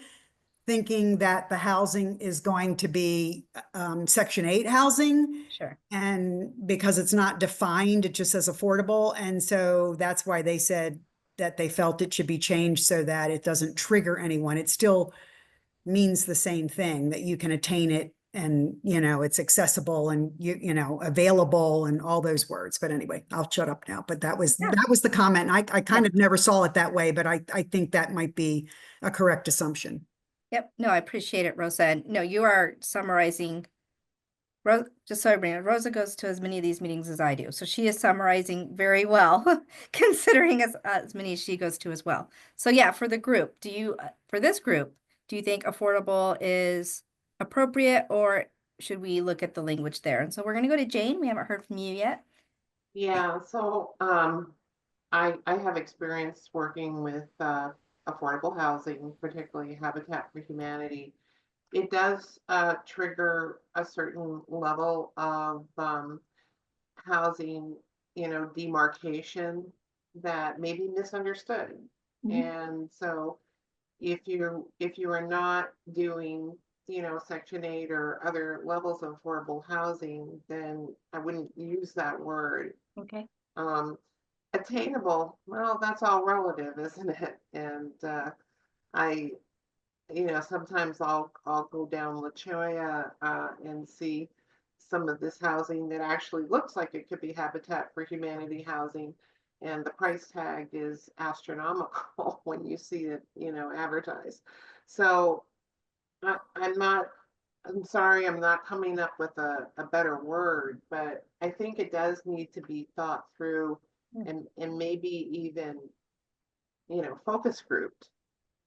thinking that the housing is going to be Section 8 housing. Sure. And because it's not defined, it just says affordable. And so that's why they said that they felt it should be changed so that it doesn't trigger anyone. It still means the same thing, that you can attain it and, it's accessible and, available and all those words. But anyway, I'll shut up now. But that was the comment. I kind of never saw it that way, but I think that might be a correct assumption. Yep. No, I appreciate it, Rosa. And no, you are summarizing. Just so everybody knows, Rosa goes to as many of these meetings as I do. So she is summarizing very well, considering as many as she goes to as well. So yeah, for the group, for this group, do you think affordable is appropriate, or should we look at the language there? And so we're going to go to Jane. We haven't heard from you yet. Yeah, so I have experience working with affordable housing, particularly Habitat for Humanity. It does trigger a certain level of housing, demarcation that may be misunderstood. And so if you are not doing, Section 8 or other levels of affordable housing, then I wouldn't use that word. Okay. Attainable, well, that's all relative, isn't it? And sometimes I'll go down La Choya and see some of this housing that actually looks like it could be Habitat for Humanity housing, and the price tag is astronomical when you see it, advertised. So I'm sorry, I'm not coming up with a better word, but I think it does need to be thought through and maybe even, focus grouped,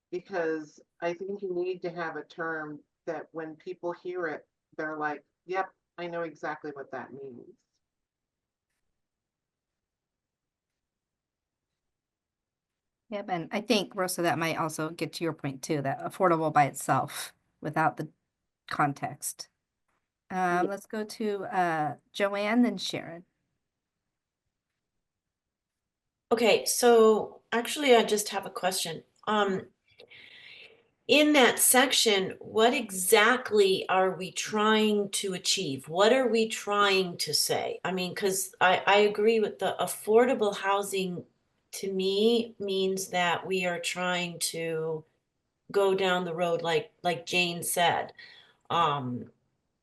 because I think you need to have a term that when people hear it, they're like, yep, I know exactly what that means. Yep, and I think, Rosa, that might also get to your point too, that affordable by itself without the context. Let's go to Joanne, then Sharon. Okay, so actually I just have a question. In that section, what exactly are we trying to achieve? What are we trying to say? I mean, because I agree with the affordable housing, to me means that we are trying to go down the road like Jane said,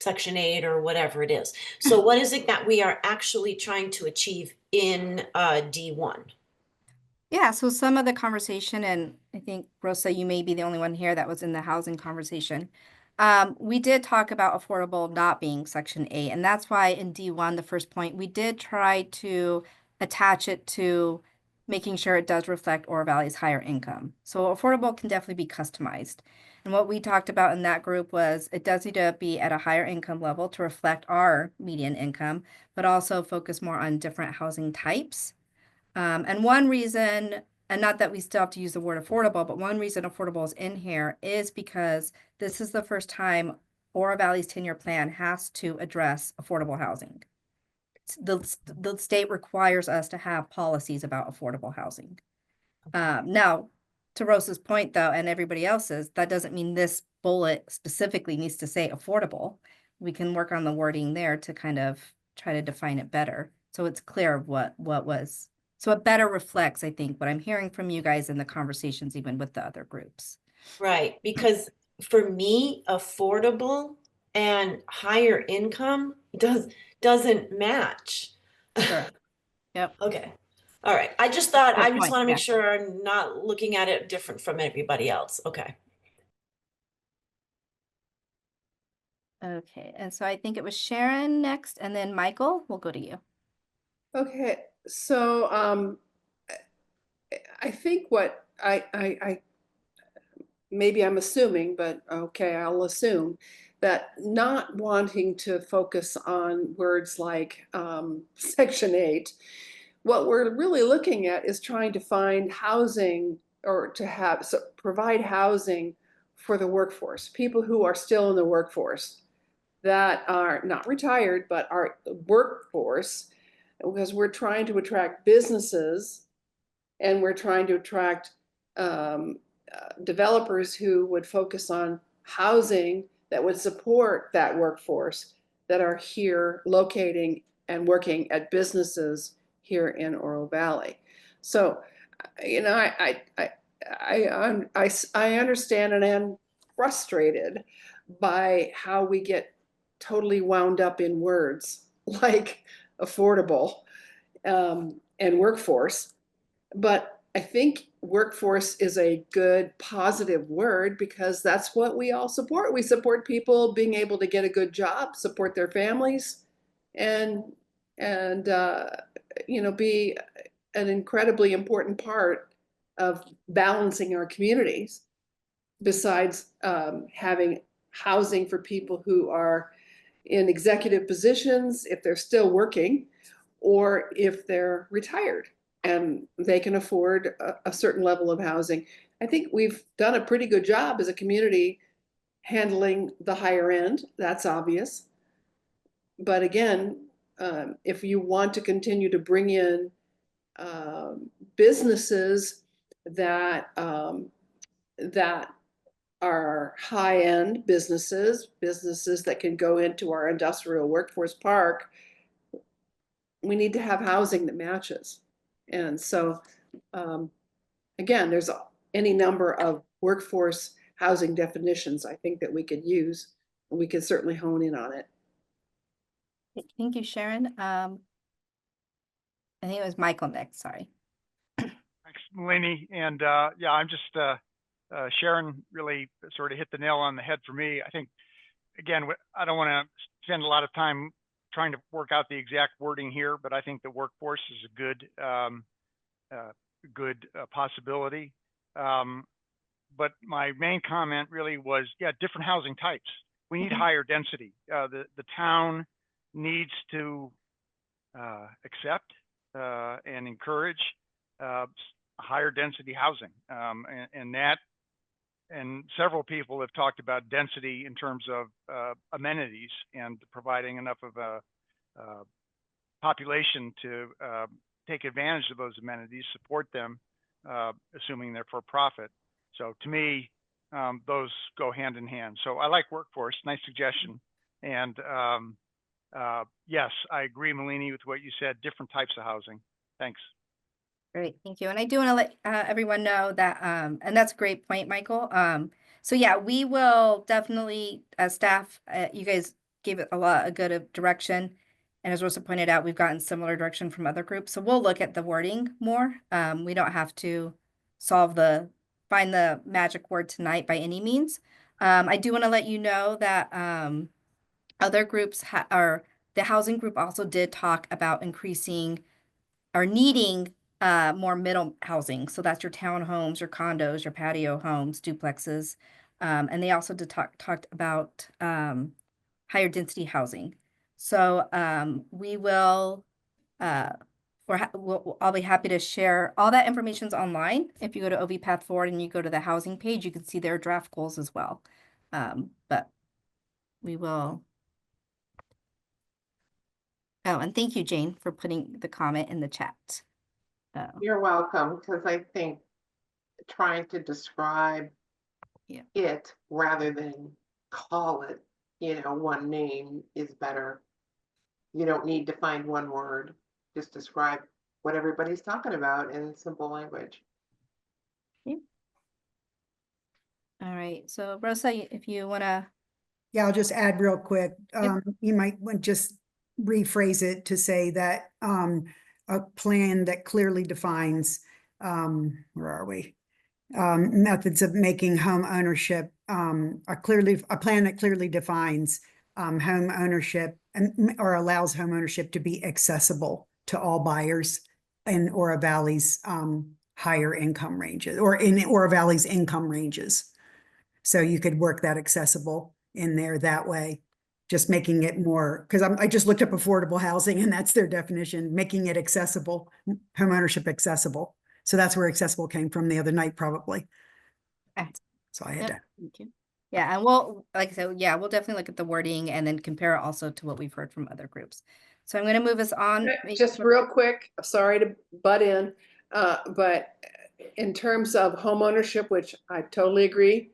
Section 8 or whatever it is. So what is it that we are actually trying to achieve in D1? Yeah, so some of the conversation, and I think, Rosa, you may be the only one here that was in the housing conversation. We did talk about affordable not being Section 8, and that's why in D1, the first point, we did try to attach it to making sure it does reflect Oro Valley's higher income. So affordable can definitely be customized. And what we talked about in that group was it does need to be at a higher income level to reflect our median income, but also focus more on different housing types. And one reason, and not that we still have to use the word affordable, but one reason affordable is in here is because this is the first time Oro Valley's 10-year plan has to address affordable housing. The state requires us to have policies about affordable housing. Now, to Rosa's point, though, and everybody else's, that doesn't mean this bullet specifically needs to say affordable. We can work on the wording there to kind of try to define it better, so it's clear of what was. So it better reflects, I think, what I'm hearing from you guys in the conversations, even with the other groups. Right, because for me, affordable and higher income doesn't match. Sure. Yep. Okay. All right. I just thought, Good I just point, want to make yeah. sure I'm not looking at it different from everybody else. Okay. Okay, and so I think it was Sharon next, and then Michael, we'll go to you. Okay, so I think what I maybe I'm assuming, but okay, I'll assume that not wanting to focus on words like Section 8, what we're really looking at is trying to find housing or to have provide housing for the workforce, people who are still in the workforce that are not retired but are workforce, because we're trying to attract businesses and we're trying to attract developers who would focus on housing that would support that workforce that are here locating and working at businesses here in Oro Valley. So, you know, I understand and am frustrated by how we get totally wound up in words like affordable and workforce. But I think workforce is a good positive word because that's what we all support. We support people being able to get a good job, support their families, and you know, be an incredibly important part of balancing our communities. Besides having housing for people who are in executive positions, if they're still working, or if they're retired and they can afford a certain level of housing. I think we've done a pretty good job as a community handling the higher end. That's obvious. But again, if you want to continue to bring in businesses that that are high-end businesses that can go into our industrial workforce park, we need to have housing that matches. And so, again, there's any number of workforce housing definitions I think that we could use, and we could certainly hone in on it. Thank you, Sharon. I think it was Michael next, sorry. Thanks, Melanie. And yeah, I'm just, Sharon really sort of hit the nail on the head for me. I think, again, I don't want to spend a lot of time trying to work out the exact wording here, but I think the workforce is a good possibility. But my main comment really was, yeah, different housing types. We need higher density. The town needs to accept and encourage higher density housing. And that, and several people have talked about density in terms of amenities and providing enough of a population to take advantage of those amenities, support them, assuming they're for profit. So to me, those go hand in hand. So I like workforce, nice suggestion. And yes, I agree, Malini, with what you said, different types of housing. Thanks. Great, thank you. And I do want to let everyone know that, and that's a great point, Michael. So yeah, we will definitely, as staff, you guys gave it a good of direction. And as Rosa pointed out, we've gotten similar direction from other groups. So we'll look at the wording more. We don't have to find the magic word tonight by any means. I do want to let you know that other groups the housing group also did talk about increasing or needing more middle housing. So that's your townhomes, your condos, your patio homes, duplexes. And they also talked about higher density housing. So we will, I'll be happy to share all that information's online. If you go to OV Path Forward and you go to the housing page, you can see their draft goals as well. But we will. Oh, and thank you, Jane, for putting the comment in the chat. You're welcome, because I think trying to describe it rather than call it, one name is better. You don't need to find one word. Just describe what everybody's talking about in simple language. Yeah. All right. So Rosa, if you want to. Yeah, I'll just add real quick. You might want just rephrase it to say that a plan that clearly defines, where are we? Methods of making home ownership, a plan that clearly defines home ownership or allows home ownership to be accessible to all buyers in Oro Valley's higher income ranges, or in Oro Valley's income ranges. So you could work that accessible in there that way, just making it more, because I just looked up affordable housing and that's their definition, making it accessible, home ownership accessible. So that's where accessible came from the other night, probably. So I had to. Thank you. Yeah, and we'll, like I said, yeah, we'll definitely look at the wording and then compare it also to what we've heard from other groups. So I'm going to move us on. Just real quick, sorry to butt in, but in terms of home ownership, which I totally agree,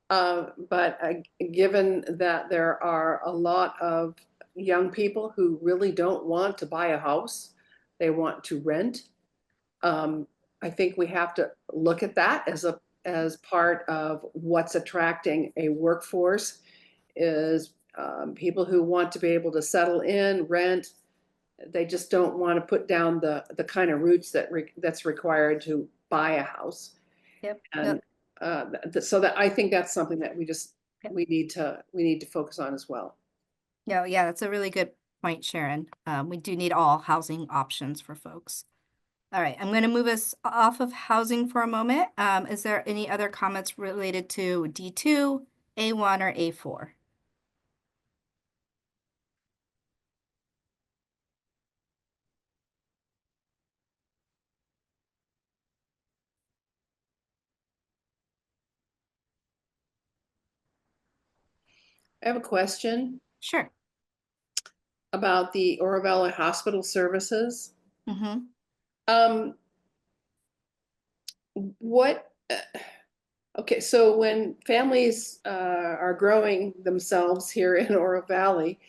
but given that there are a lot of young people who really don't want to buy a house, they want to rent. I think we have to look at that as part of what's attracting a workforce is people who want to be able to settle in, rent. They just don't want to put down the kind of roots that's required to buy a house. Yep. And so that I think that's something that we need to focus on as well. Yeah, that's a really good point, Sharon. We do need all housing options for folks. All right, I'm going to move us off of housing for a moment. Is there any other comments related to D2, A1, or A4? I have a question. Sure. About the Oro Valley Hospital Services. Mm-hmm. Okay, so when families are growing themselves here in Oro Valley,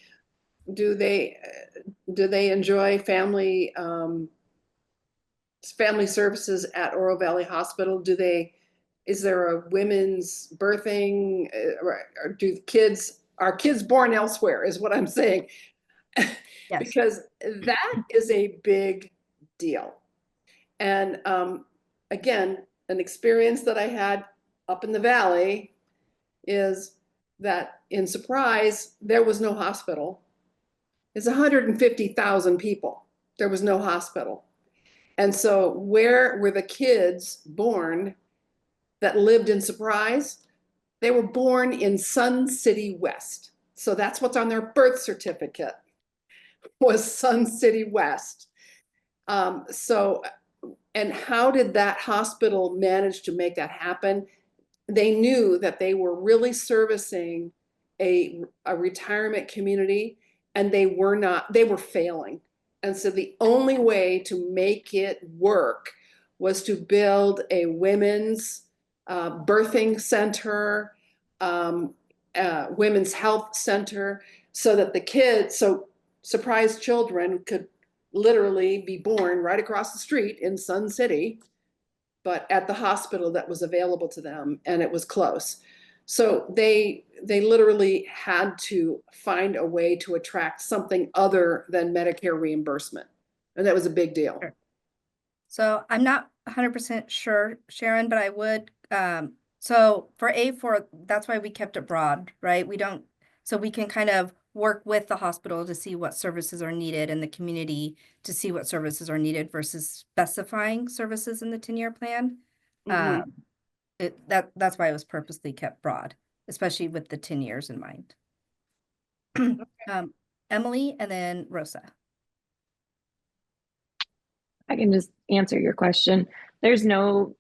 do they enjoy family services at Oro Valley Hospital? Is there a women's birthing, or are kids born elsewhere is what I'm saying? Yes. Because that is a big deal. And again, an experience that I had up in the valley is that in Surprise, there was no hospital. It's 150,000 people. There was no hospital. And so where were the kids born that lived in Surprise? They were born in Sun City West. So that's what's on their birth certificate, was Sun City West. And how did that hospital manage to make that happen? They knew that they were really servicing a retirement community, and they were failing. And so the only way to make it work was to build a women's birthing center, women's health center, so that so surprise children could literally be born right across the street in Sun City, but at the hospital that was available to them, and it was close. So they literally had to find a way to attract something other than Medicare reimbursement. And that was a big deal. Sure. So I'm not 100% sure, Sharon, but I would, so for A4, that's why we kept it broad, right? So we can kind of work with the hospital to see what services are needed and the community to see what services are needed versus specifying services in the 10-year plan. That's why it was purposely kept broad, especially with the 10 years in mind. Emily and then Rosa. I can just answer your question. There's no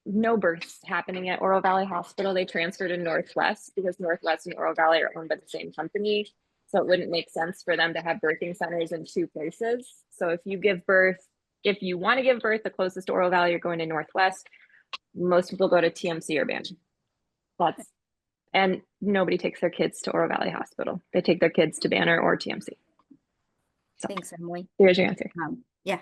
births happening at Oro Valley Hospital. They transferred to Northwest because Northwest and Oro Valley are owned by the same company. So it wouldn't make sense for them to have birthing centers in two places. So if you want to give birth, the closest to Oro Valley, you're going to Northwest. Most people go to TMC or Banner. And nobody takes their kids to Oro Valley Hospital. They take their kids to Banner or TMC. So thanks, Emily. There's your answer. Yeah.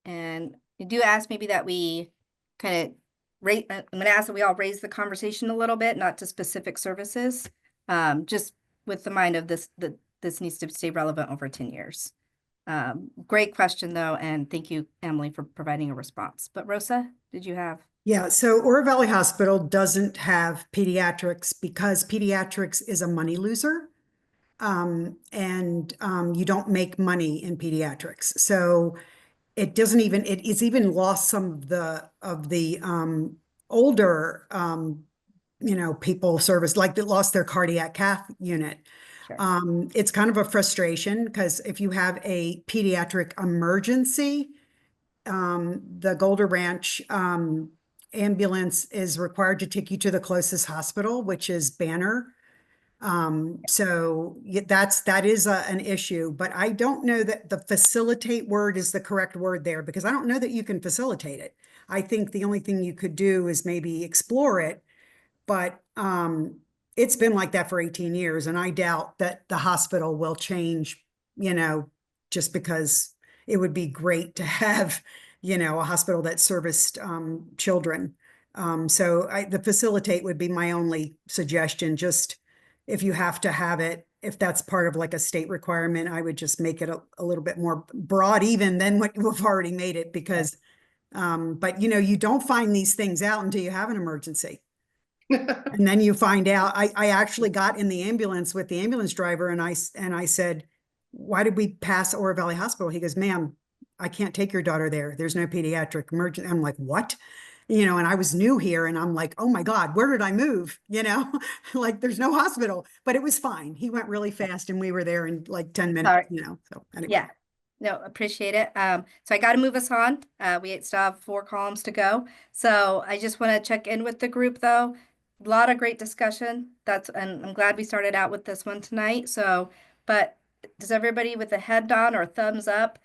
And you do ask maybe that we kind of rate, I'm going to ask that we all raise the conversation a little bit, not to specific services, just with the mind of this, that this needs to stay relevant over 10 years. Great question though. And thank you, Emily, for providing a response. But Rosa, did you have? Yeah, so Oro Valley Hospital doesn't have pediatrics because pediatrics is a money loser. You don't make money in pediatrics. So it's even lost some of the older, people service, like they lost their cardiac cath unit. Sure. It's kind of a frustration because if you have a pediatric emergency, the Golder Ranch, ambulance is required to take you to the closest hospital, which is Banner. So that is an issue, but I don't know that the facilitate word is the correct word there because I don't know that you can facilitate it. I think the only thing you could do is maybe explore it, but it's been like that for 18 years. And I doubt that the hospital will change, just because it would be great to have, a hospital that serviced children. So the facilitate would be my only suggestion. Just if you have to have it, if that's part of like a state requirement, I would just make it a little bit more broad even than what you've already made it because, but you don't find these things out until you have an emergency. And then you find out, I actually got in the ambulance with the ambulance driver and I said, why did we pass Oro Valley Hospital? He goes, ma'am, I can't take your daughter there. There's no pediatric emergency. I'm like, what? And I was new here and I'm like, oh my God, where did I move? Like there's no hospital, but it was fine. He went really fast and we were there in like 10 minutes, so anyway. Yeah, no, appreciate it. So I got to move us on. We still have 4 columns to go. So I just want to check in with the group though. A lot of great discussion. And I'm glad we started out with this one tonight. So, but does everybody with a head on or thumbs up,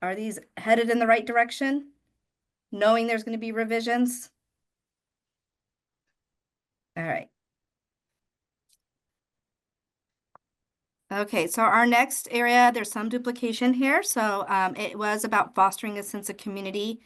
are these headed in the right direction? Knowing there's going to be revisions? All right. Okay, so our next area, there's some duplication here. So it was about fostering a sense of community.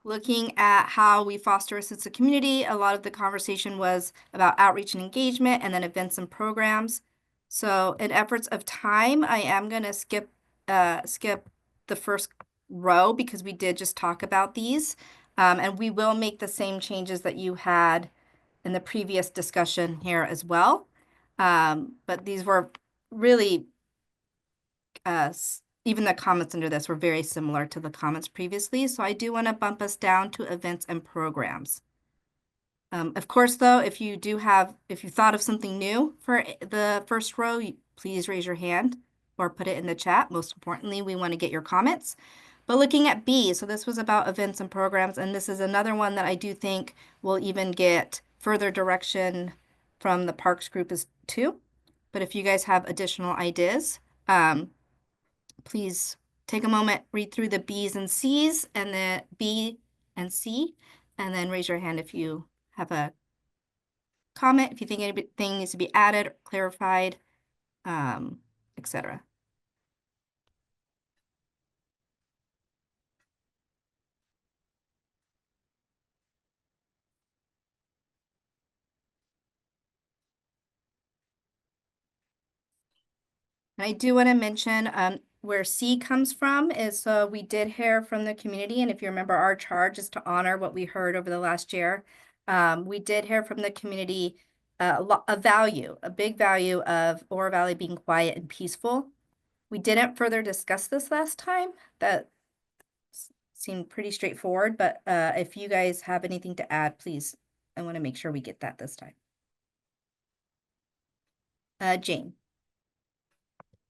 Looking at how we foster a sense of community, a lot of the conversation was about outreach and engagement and then events and programs. So in efforts of time, I am going to skip the first row because we did just talk about these. And we will make the same changes that you had in the previous discussion here as well. But these were really, even the comments under this were very similar to the comments previously. So I do want to bump us down to events and programs. Of course, though, if you thought of something new for the first row, please raise your hand or put it in the chat. Most importantly, we want to get your comments. But looking at B, so this was about events and programs, and this is another one that I do think will even get further direction from the Parks group as too. But if you guys have additional ideas, please take a moment, read through the B's and C's, and then B and C, and then raise your hand if you have a comment, if you think anything needs to be added, clarified, etc. And I do want to mention where C comes from is, so we did hear from the community, and if you remember, our charge is to honor what we heard over the last year. We did hear from the community a big value of Oro Valley being quiet and peaceful. We didn't further discuss this last time. That seemed pretty straightforward, but if you guys have anything to add, please, I want to make sure we get that this time. Jane.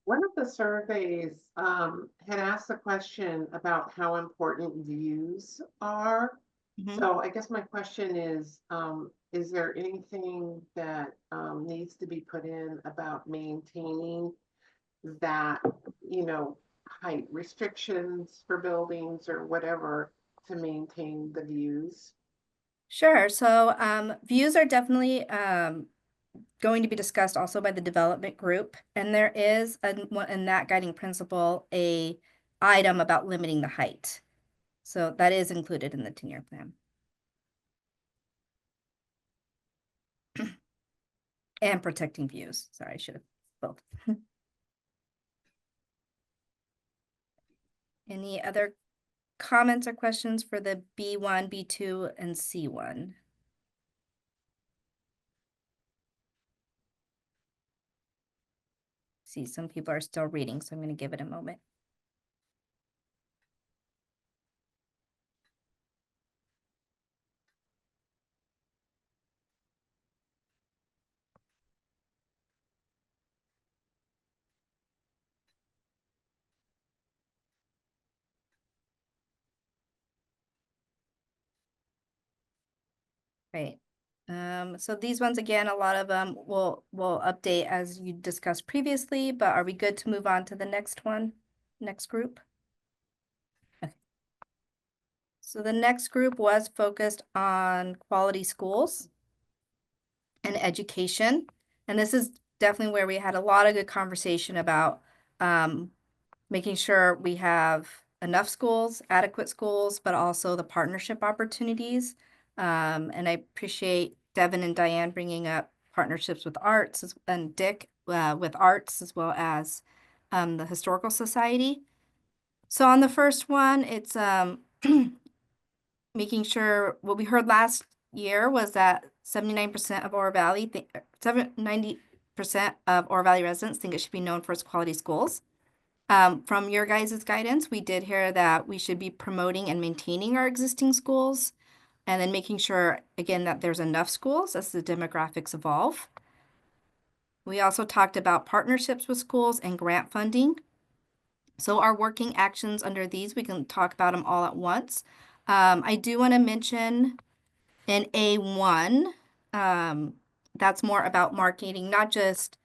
One of the surveys had asked the question about how important views are. So I guess my question is there anything that needs to be put in about maintaining that, height restrictions for buildings or whatever to maintain the views? Sure. So views are definitely going to be discussed also by the development group. And there is in that guiding principle a item about limiting the height. So that is included in the 10-year plan. And protecting views. Sorry, I should have both. Any other comments or questions for the B1, B2, and C1? See, some people are still reading, so I'm going to give it a moment. Right. So these ones, again, a lot of them will update as you discussed previously, but are we good to move on to the next one, next group? Okay. So the next group was focused on quality schools and education. And this is definitely where we had a lot of good conversation about making sure we have enough schools, adequate schools, but also the partnership opportunities. And I appreciate Devin and Diane bringing up partnerships with arts and Dick with arts as well as the Historical Society. So on the first one, it's making sure what we heard last year was that 79% of Oro Valley, 90% of Oro Valley residents think it should be known for its quality schools. From your guys' guidance, we did hear that we should be promoting and maintaining our existing schools and then making sure, again, that there's enough schools as the demographics evolve. We also talked about partnerships with schools and grant funding. So our working actions under these, we can talk about them all at once. I do want to mention in A1, that's more about marketing, not just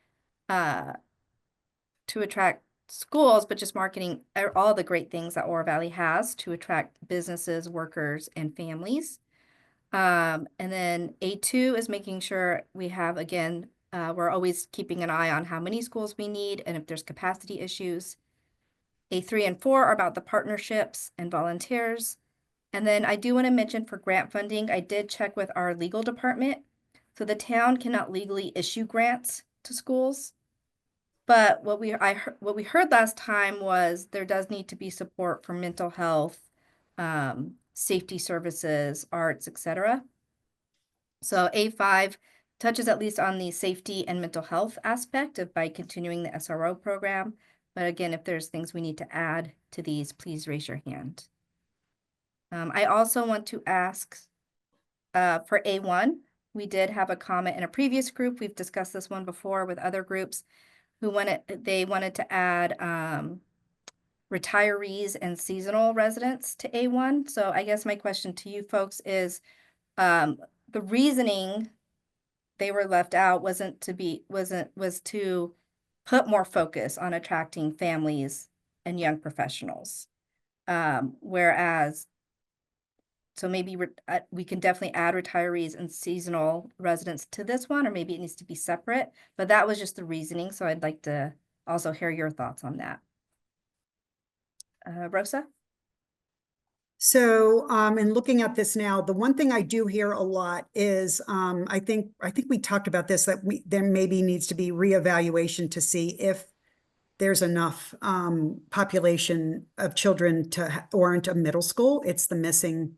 to attract schools, but just marketing all the great things that Oro Valley has to attract businesses, workers, and families. And then A2 is making sure we have, again, we're always keeping an eye on how many schools we need and if there's capacity issues. A3 and 4 are about the partnerships and volunteers. And then I do want to mention for grant funding, I did check with our legal department. So the town cannot legally issue grants to schools. But what we heard last time was there does need to be support for mental health, safety services, arts, etc. So A5 touches at least on the safety and mental health aspect of by continuing the SRO program. But again, if there's things we need to add to these, please raise your hand. I also want to ask for A1, we did have a comment in a previous group. We've discussed this one before with other groups who they wanted to add retirees and seasonal residents to A1. So I guess my question to you folks is, the reasoning they were left out was to put more focus on attracting families and young professionals. Whereas, so maybe we can definitely add retirees and seasonal residents to this one, or maybe it needs to be separate, but that was just the reasoning. So I'd like to also hear your thoughts on that. Rosa? So, in looking at this now, the one thing I do hear a lot is, I think we talked about this, that there maybe needs to be reevaluation to see if there's enough population of children to warrant a middle school. It's the missing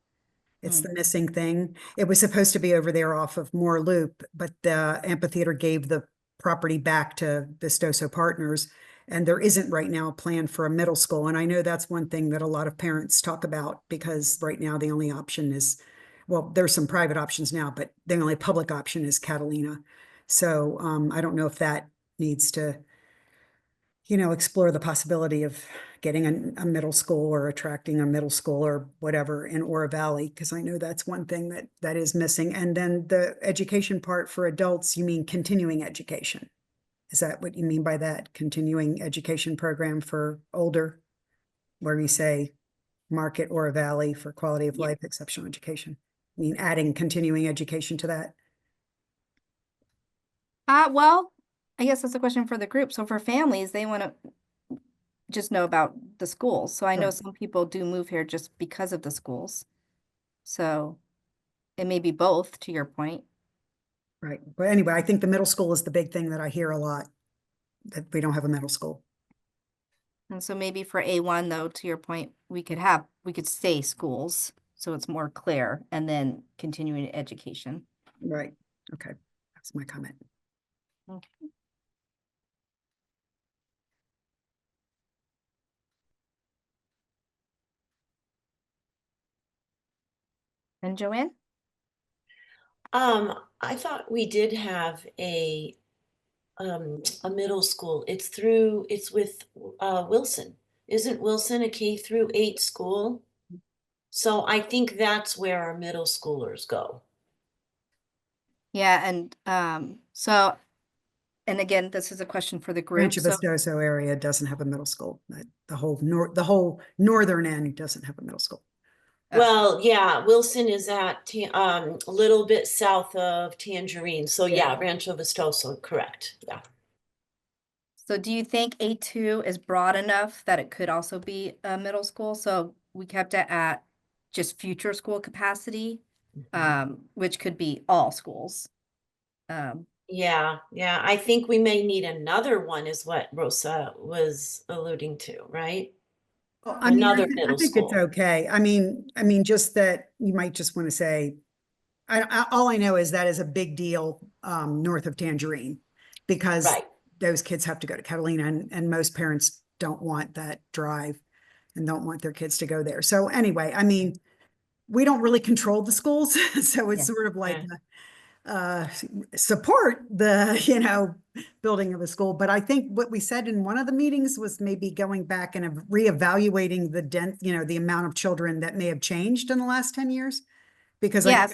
thing. It was supposed to be over there off of Moore Loop, but the amphitheater gave the property back to Vistoso Partners. And there isn't right now a plan for a middle school. And I know that's one thing that a lot of parents talk about, because right now the only option is, well, there's some private options now, but the only public option is Catalina. So I don't know if that needs to, explore the possibility of getting a middle school or attracting a middle school or whatever in Oro Valley, because I know that's one thing that is missing. And then the education part for adults, you mean continuing education? Is that what you mean by that? Continuing education program for older, where we say market Oro Valley for quality of life, exceptional education? I mean, adding continuing education to that? Well, I guess that's a question for the group. So for families, they want to just know about the schools. So I know Right. some people do move here just because of the schools. So it may be both, to your point. Right. But anyway, I think the middle school is the big thing that I hear a lot, that we don't have a middle school. And so maybe for A1, though, to your point, we could say schools, so it's more clear, and then continuing education. Right. Okay. That's my comment. Okay. And Joanne? I thought we did have a middle school. It's with Wilson. Isn't Wilson a K through 8 school? So I think that's where our middle schoolers go. Yeah, and and again, this is a question for the group. Rancho Vistoso area doesn't have a middle school. The whole northern end doesn't have a middle school. Well, yeah, Wilson is at a little bit south of Tangerine. So yeah, Rancho Vistoso, correct. Yeah. So do you think A2 is broad enough that it could also be a middle school? So we kept it at just future school capacity, which could be all schools. Yeah, I think we may need another one, is what Rosa was alluding to, right? I mean, Another I middle think school. it's okay. I mean, just that you might just want to say, all I know is that is a big deal north of Tangerine, because Right. those kids have to go to Catalina, and most parents don't want that drive and don't want their kids to go there. So anyway, I mean, we don't really control the schools, so it's sort of like support the building of a school. But I think what we said in one of the meetings was maybe going back and reevaluating the amount of children that may have changed in the last 10 years, because Yeah,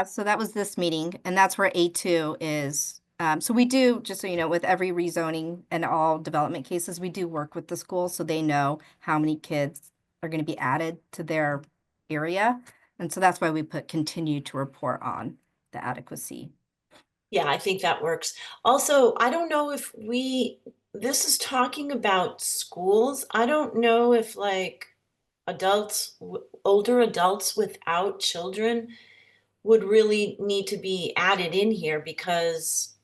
so that was this meeting, and that's where A2 is. So we do, just so you know, with every rezoning and all development cases, we do work with the schools so they know how many kids are going to be added to their area. And so that's why we put continue to report on the adequacy. Yeah, I think that works. Also, I don't know if this is talking about schools. I don't know if like older adults without children would really need to be added in here, because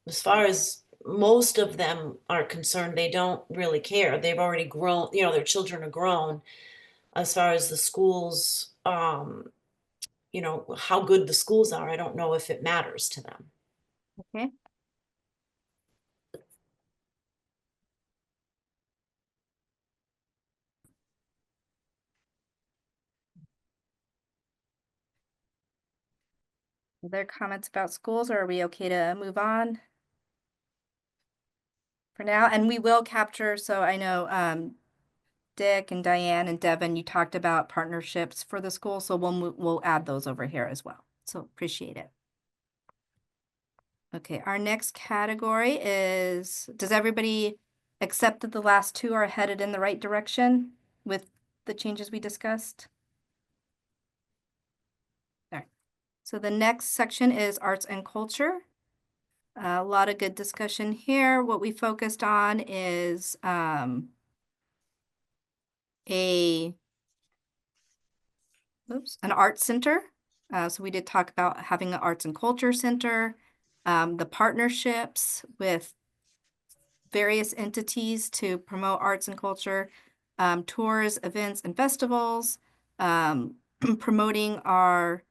as far as most of them are concerned, they don't really care. They've already grown, their children are grown. As far as the schools, how good the schools are, I don't know if it matters to them. Okay. Other comments about schools, or are we okay to move on for now? And we will capture, so I know Dick and Diane and Devin, you talked about partnerships for the school, so we'll add those over here as well. So appreciate it. Okay, our next category is, does everybody accept that the last two are headed in the right direction with the changes we discussed? All right. So the next section is arts and culture. A lot of good discussion here. What we focused on is an art center. So we did talk about having an arts and culture center, the partnerships with various entities to promote arts and culture, tours, events, and festivals, promoting our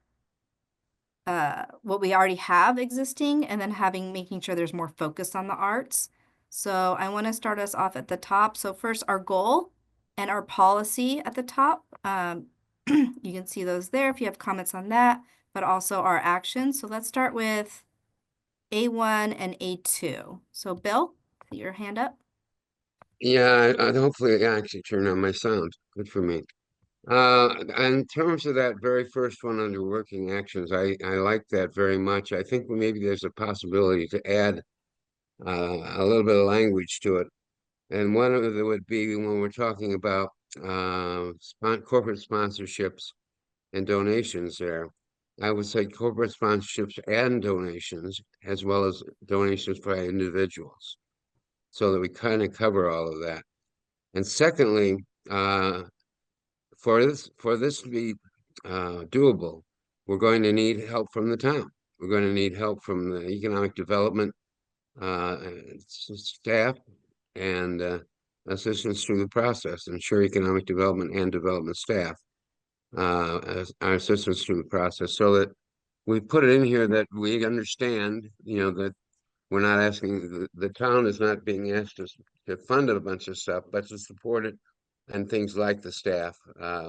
what we already have existing, and then making sure there's more focus on the arts. So I want to start us off at the top. So first, our goal and our policy at the top. You can see those there if you have comments on that, but also our actions. So let's start with A1 and A2. So Bill, put your hand up. Yeah, hopefully I actually turned on my sound. Good for me. In terms of that very first one under working actions, I like that very much. I think maybe there's a possibility to add a little bit of language to it. And one of it would be when we're talking about corporate sponsorships and donations there. I would say corporate sponsorships and donations, as well as donations by individuals, so that we kind of cover all of that. And secondly, for this to be doable, we're going to need help from the town. We're going to need help from the economic development staff and assistance through the process. Ensure economic development and development staff as our assistance through the process, so that we put it in here that we understand, that we're not asking, the town is not being asked to fund a bunch of stuff, but to support it and things like the staff,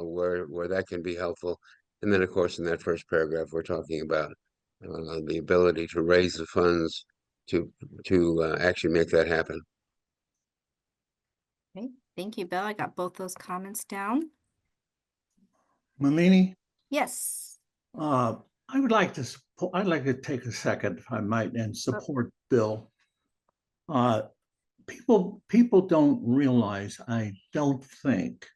where that can be helpful. And then, of course, in that first paragraph, we're talking about the ability to raise the funds to actually make that happen. Okay, thank you, Bill. I got both those comments down. Malini, Yes. I'd like to take a second, if I might, and support Bill. People don't realize, I don't think,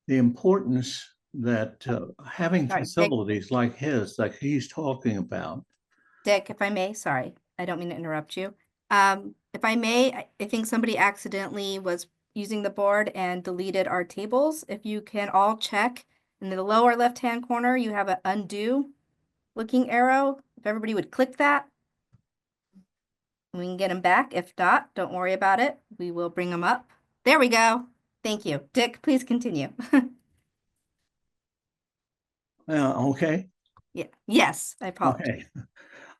the importance that having Sorry, facilities like he's talking about. Dick, if I may, sorry, I don't mean to interrupt you. If I may, I think somebody accidentally was using the board and deleted our tables. If you can all check in the lower left-hand corner, you have an undo looking arrow. If everybody would click that, we can get them back. If not, don't worry about it. We will bring them up. There we go. Thank you. Dick, please continue. Okay. Yeah. Yes, I apologize.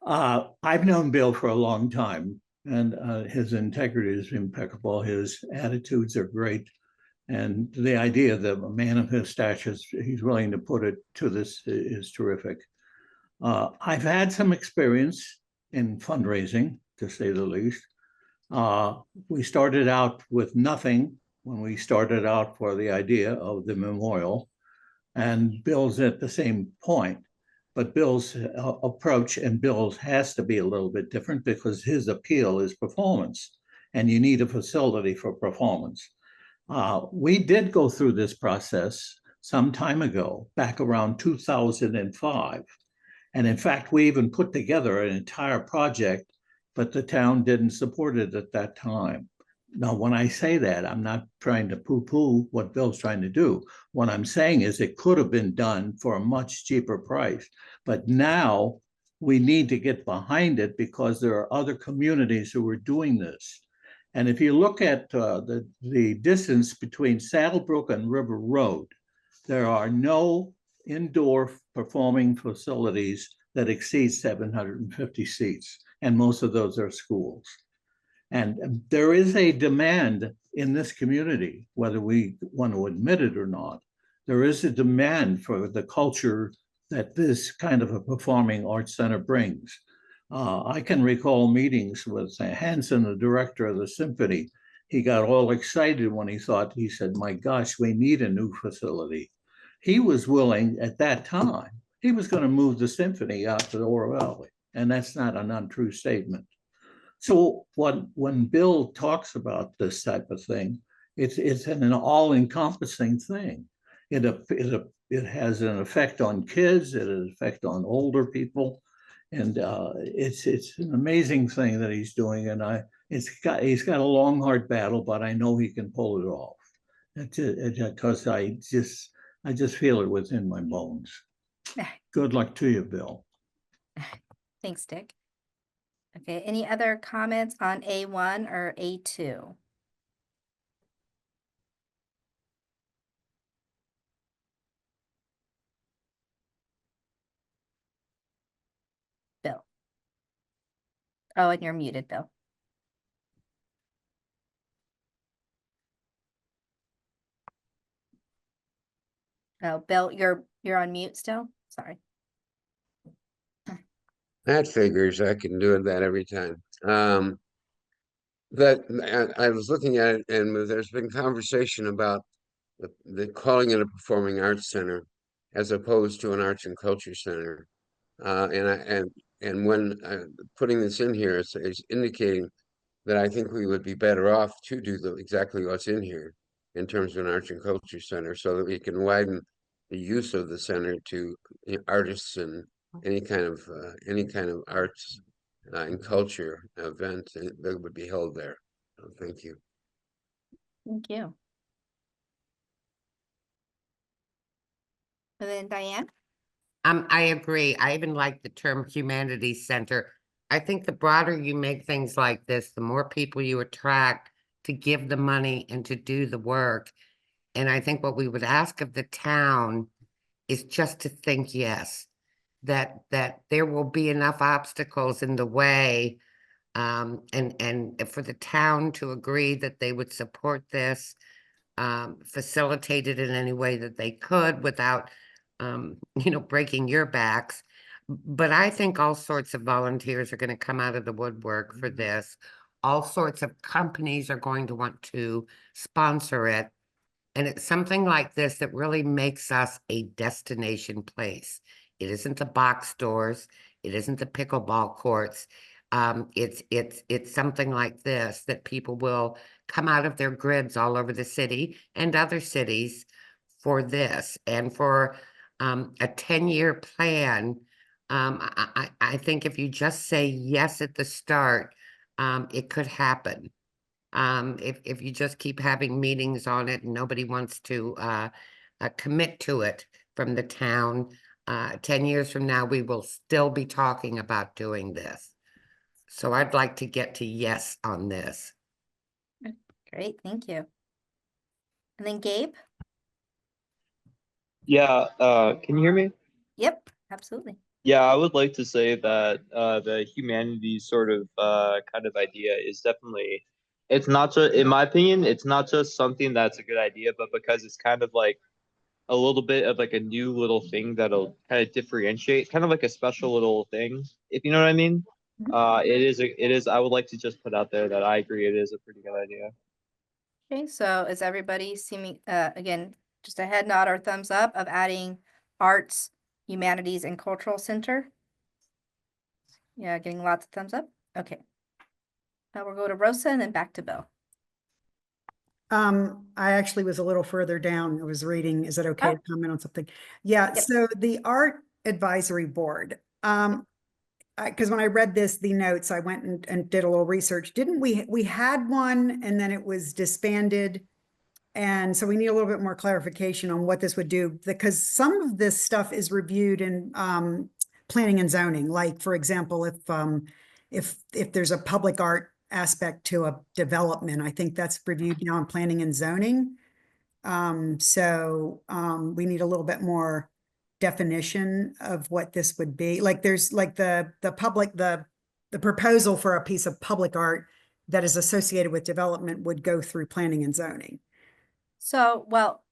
Okay. I've known Bill for a long time, and his integrity is impeccable. His attitudes are great. And the idea that a man of his stature, he's willing to put it to this, is terrific. I've had some experience in fundraising, to say the least. We started out with nothing when we started out for the idea of the memorial, and Bill's at the same point. But Bill's approach and Bill's has to be a little bit different, because his appeal is performance, and you need a facility for performance. We did go through this process some time ago, back around 2005. And in fact, we even put together an entire project, but the town didn't support it at that time. Now, when I say that, I'm not trying to poo-poo what Bill's trying to do. What I'm saying is it could have been done for a much cheaper price. But now we need to get behind it, because there are other communities who are doing this. And if you look at the distance between Saddlebrook and River Road, there are no indoor performing facilities that exceed 750 seats, and most of those are schools. And there is a demand in this community, whether we want to admit it or not. There is a demand for the culture that this kind of a performing arts center brings. I can recall meetings with Hanson, the director of the symphony. He got all excited when he said, my gosh, we need a new facility. He was willing at that time, he was going to move the symphony out to the Oro Valley. And that's not an untrue statement. So when Bill talks about this type of thing, it's an all-encompassing thing. It has an effect on kids, it has an effect on older people. And it's an amazing thing that he's doing. And he's got a long, hard battle, but I know he can pull it off. Because I just feel it within my bones. Good luck to you, Bill. Thanks, Dick. Okay, any other comments on A1 or A2? Bill. Oh, and you're muted, Bill. Oh, Bill, you're on mute still? Sorry. That figures. I can do that every time. That I was looking at it, and there's been conversation about the calling it a performing arts center as opposed to an arts and culture center. And when putting this in here, it's indicating that I think we would be better off to do exactly what's in here in terms of an arts and culture center, so that we can widen the use of the center to artists and any kind of arts and culture event that would be held there. So thank you. Thank you. And then Diane? I agree. I even like the term humanities center. I think the broader you make things like this, the more people you attract to give the money and to do the work. And I think what we would ask of the town is just to think, yes, that there will be enough obstacles in the way, and for the town to agree that they would support this, facilitate it in any way that they could without breaking your backs. But I think all sorts of volunteers are going to come out of the woodwork for this. All sorts of companies are going to want to sponsor it. And it's something like this that really makes us a destination place. It isn't the box stores. It isn't the pickleball courts. It's something like this that people will come out of their grids all over the city and other cities for this. And for a 10-year plan, I think if you just say yes at the start, it could happen. If you just keep having meetings on it and nobody wants to commit to it from the town, 10 years from now, we will still be talking about doing this. So I'd like to get to yes on this. Great, thank you. And then Gabe? Yeah, can you hear me? Yep, absolutely. Yeah, I would like to say that the humanities sort of kind of idea is definitely, it's not just, in my opinion, it's not just something that's a good idea, but because it's kind of like a little bit of like a new little thing that'll kind of differentiate, kind of like a special little thing, if you know what I mean. It is, I would like to just put out there that I agree it is a pretty good idea. Okay, so is everybody seeming, again, just a head nod or thumbs up of adding arts, humanities, and cultural center? Yeah, getting lots of thumbs up. Okay. Now we'll go to Rosa and then back to Bill. I actually was a little further down. I was reading, is it okay to comment on something? Yeah, Yep. so the Art Advisory Board, because when I read the notes, I went and did a little research. Didn't we had one and then it was disbanded? And so we need a little bit more clarification on what this would do, because some of this stuff is reviewed in planning and zoning. Like, for example, if there's a public art aspect to a development, I think that's reviewed now in planning and zoning. So we need a little bit more definition of what this would be. Like there's like the proposal for a piece of public art that is associated with development would go through planning and zoning. So, well,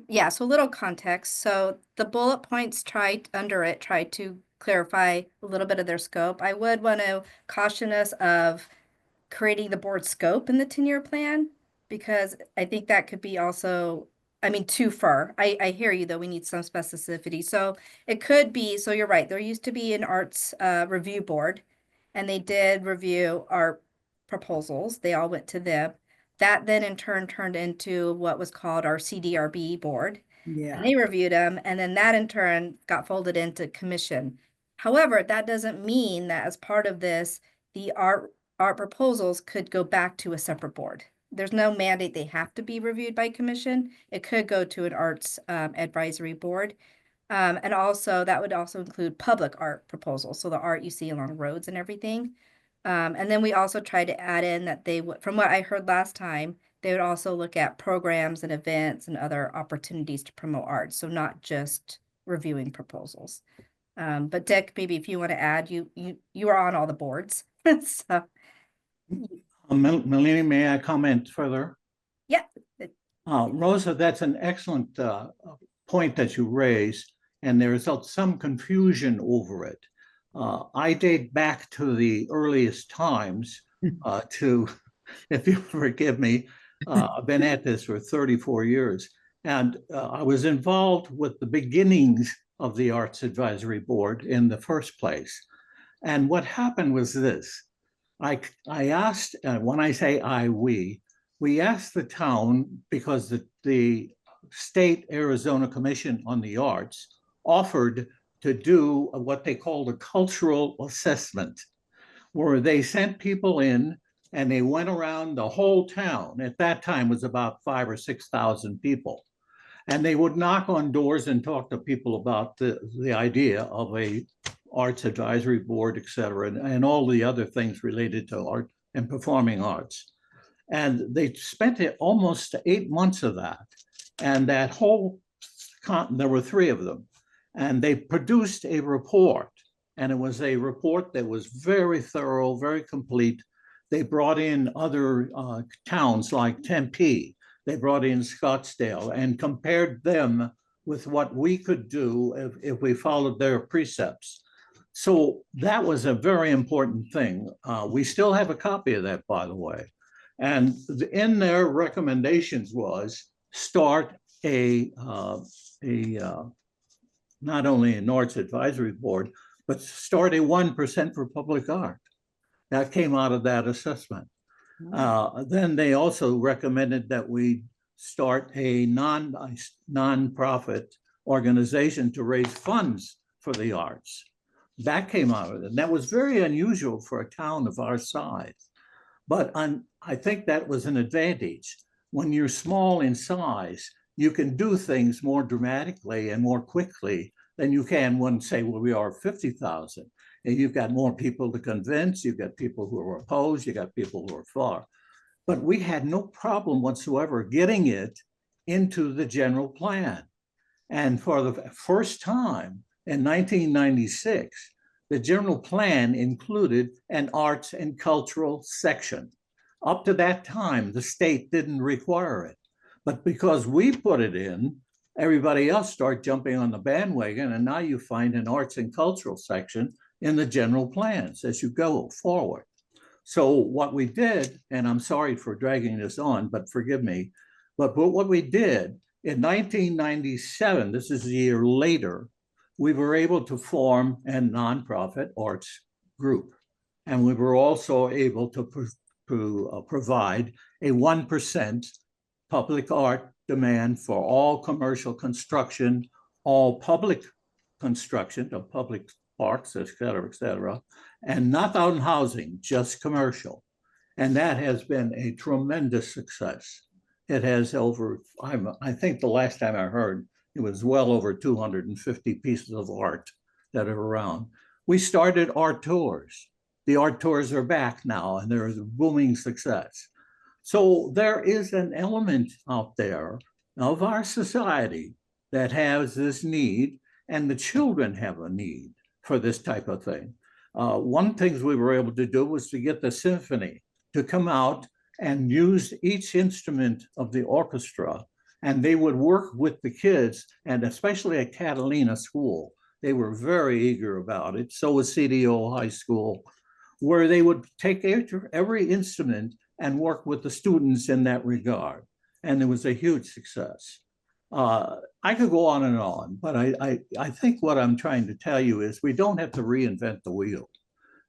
yeah, so a little context. So the bullet points try to clarify a little bit of their scope. I would want to caution us of creating the board scope in the 10-year plan, because I think that could be also, I mean, too far. I hear you though, we need some specificity. So it could be, so you're right, there used to be an arts review board, and they did review our proposals. They all went to them. That then in turn turned into what was called our CDRB board. Yeah. And they reviewed them, and then that in turn got folded into commission. However, that doesn't mean that as part of this, the art proposals could go back to a separate board. There's no mandate they have to be reviewed by commission. It could go to an arts advisory board. And also that would also include public art proposals. So the art you see along roads and everything. And then we also tried to add in that they would, from what I heard last time, they would also look at programs and events and other opportunities to promote art. So not just reviewing proposals. But Dick, maybe if you want to add, you are on all the boards. So Melanie, may I comment further? yeah. Rosa, that's an excellent point that you raised, and there is some confusion over it. I date back to the earliest times to, if you forgive me, I've been at this for 34 years, and I was involved with the beginnings of the Arts Advisory Board in the first place. And what happened was this. I asked, when I say we asked the town, because the state Arizona Commission on the Arts offered to do what they called a cultural assessment, where they sent people in and they went around the whole town. At that time, it was about 5,000 or 6,000 people. And they would knock on doors and talk to people about the idea of a arts advisory board, et cetera, and all the other things related to art and performing arts. And they spent almost 8 months of that. And that whole, there were 3 of them. And they produced a report. And it was a report that was very thorough, very complete. They brought in other towns like Tempe. They brought in Scottsdale and compared them with what we could do if we followed their precepts. So that was a very important thing. We still have a copy of that, by the way. And in their recommendations was start not only an arts advisory board, but start a 1% for public art. That came out of that assessment. Then they also recommended that we start a non-profit organization to raise funds for the arts. That came out of it. And that was very unusual for a town of our size. But I think that was an advantage. When you're small in size, you can do things more dramatically and more quickly than you can when, say, well, we are 50,000. And you've got more people to convince, you've got people who are opposed, you got people who are for. But we had no problem whatsoever getting it into the general plan. And for the first time in 1996, the general plan included an arts and cultural section. Up to that time, the state didn't require it. But because we put it in, everybody else started jumping on the bandwagon, and now you find an arts and cultural section in the general plans as you go forward. So what we did, and I'm sorry for dragging this on, but forgive me, but what we did in 1997, this is a year later, we were able to form a nonprofit arts group. And we were also able to provide a 1% public art demand for all commercial construction, all public construction of public parks, et cetera, and not on housing, just commercial. And that has been a tremendous success. It has over, I think the last time I heard, it was well over 250 pieces of art that are around. We started art tours. The art tours are back now, and there is a booming success. So there is an element out there of our society that has this need, and the children have a need for this type of thing. One thing we were able to do was to get the symphony to come out and use each instrument of the orchestra And they would work with the kids, and especially at Catalina School, they were very eager about it. So was CDO High School, where they would take every instrument and work with the students in that regard. And it was a huge success. I could go on, but I think what I'm trying to tell you is we don't have to reinvent the wheel.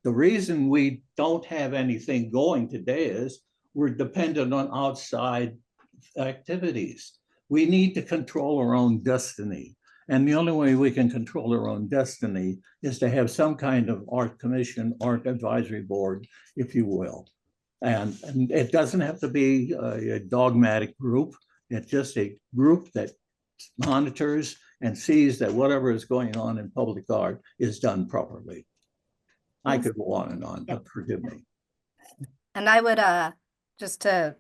The reason we don't have anything going today is we're dependent on outside activities. We need to control our own destiny. And the only way we can control our own destiny is to have some kind of art commission, art advisory board, if you will. And it doesn't have to be a dogmatic group. It's just a group that monitors and sees that whatever is going on in public art is done properly. I could go on, but forgive me. And I would, just to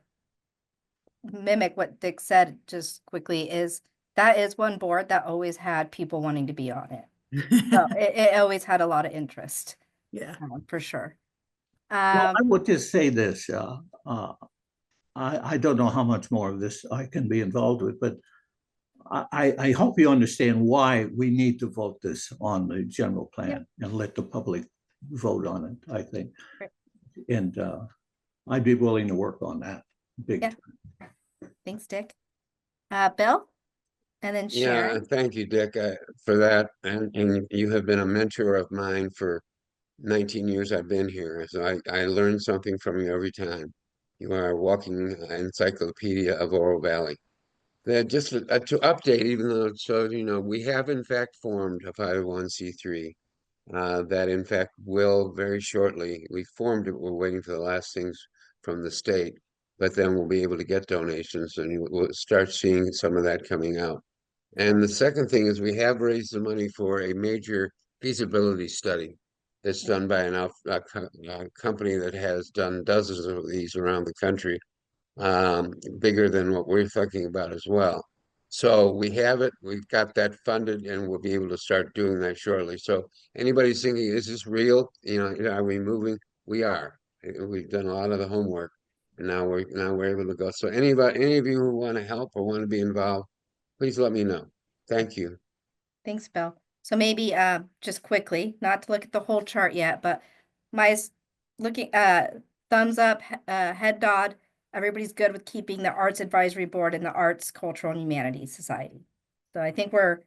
mimic what Dick said just quickly, is that is one board that always had people wanting to be on it. So it always had a lot of interest. Yeah. For sure. Well, I would just say this, I don't know how much more of this I can be involved with, but I hope you understand why we need to vote this on the general plan and let the public vote on it, I think. Right. And I'd be willing to work on that big time. Thanks, Dick. Bill? And then Yeah, Sharon. thank you, Dick, for that. And you have been a mentor of mine for 19 years I've been here. So I learn something from you every time. You are a walking encyclopedia of Oro Valley. Just to update, even though it shows, we have in fact formed a 501c3 that in fact will very shortly. We formed it. We're waiting for the last things from the state, but then we'll be able to get donations and we'll start seeing some of that coming out. And the second thing is we have raised the money for a major feasibility study that's done by a company that has done dozens of these around the country, bigger than what we're thinking about as well. So we have it, we've got that funded, and we'll be able to start doing that shortly. So anybody's thinking, is this real? Are we moving? We are. We've done a lot of the homework, and now we're able to go. So any of you who want to help or want to be involved, please let me know. Thank you. Thanks, Bill. So maybe just quickly, not to look at the whole chart yet, but Maya's looking thumbs up, head nod. Everybody's good with keeping the Arts Advisory Board and the Arts, Cultural, and Humanities Society. So I think we're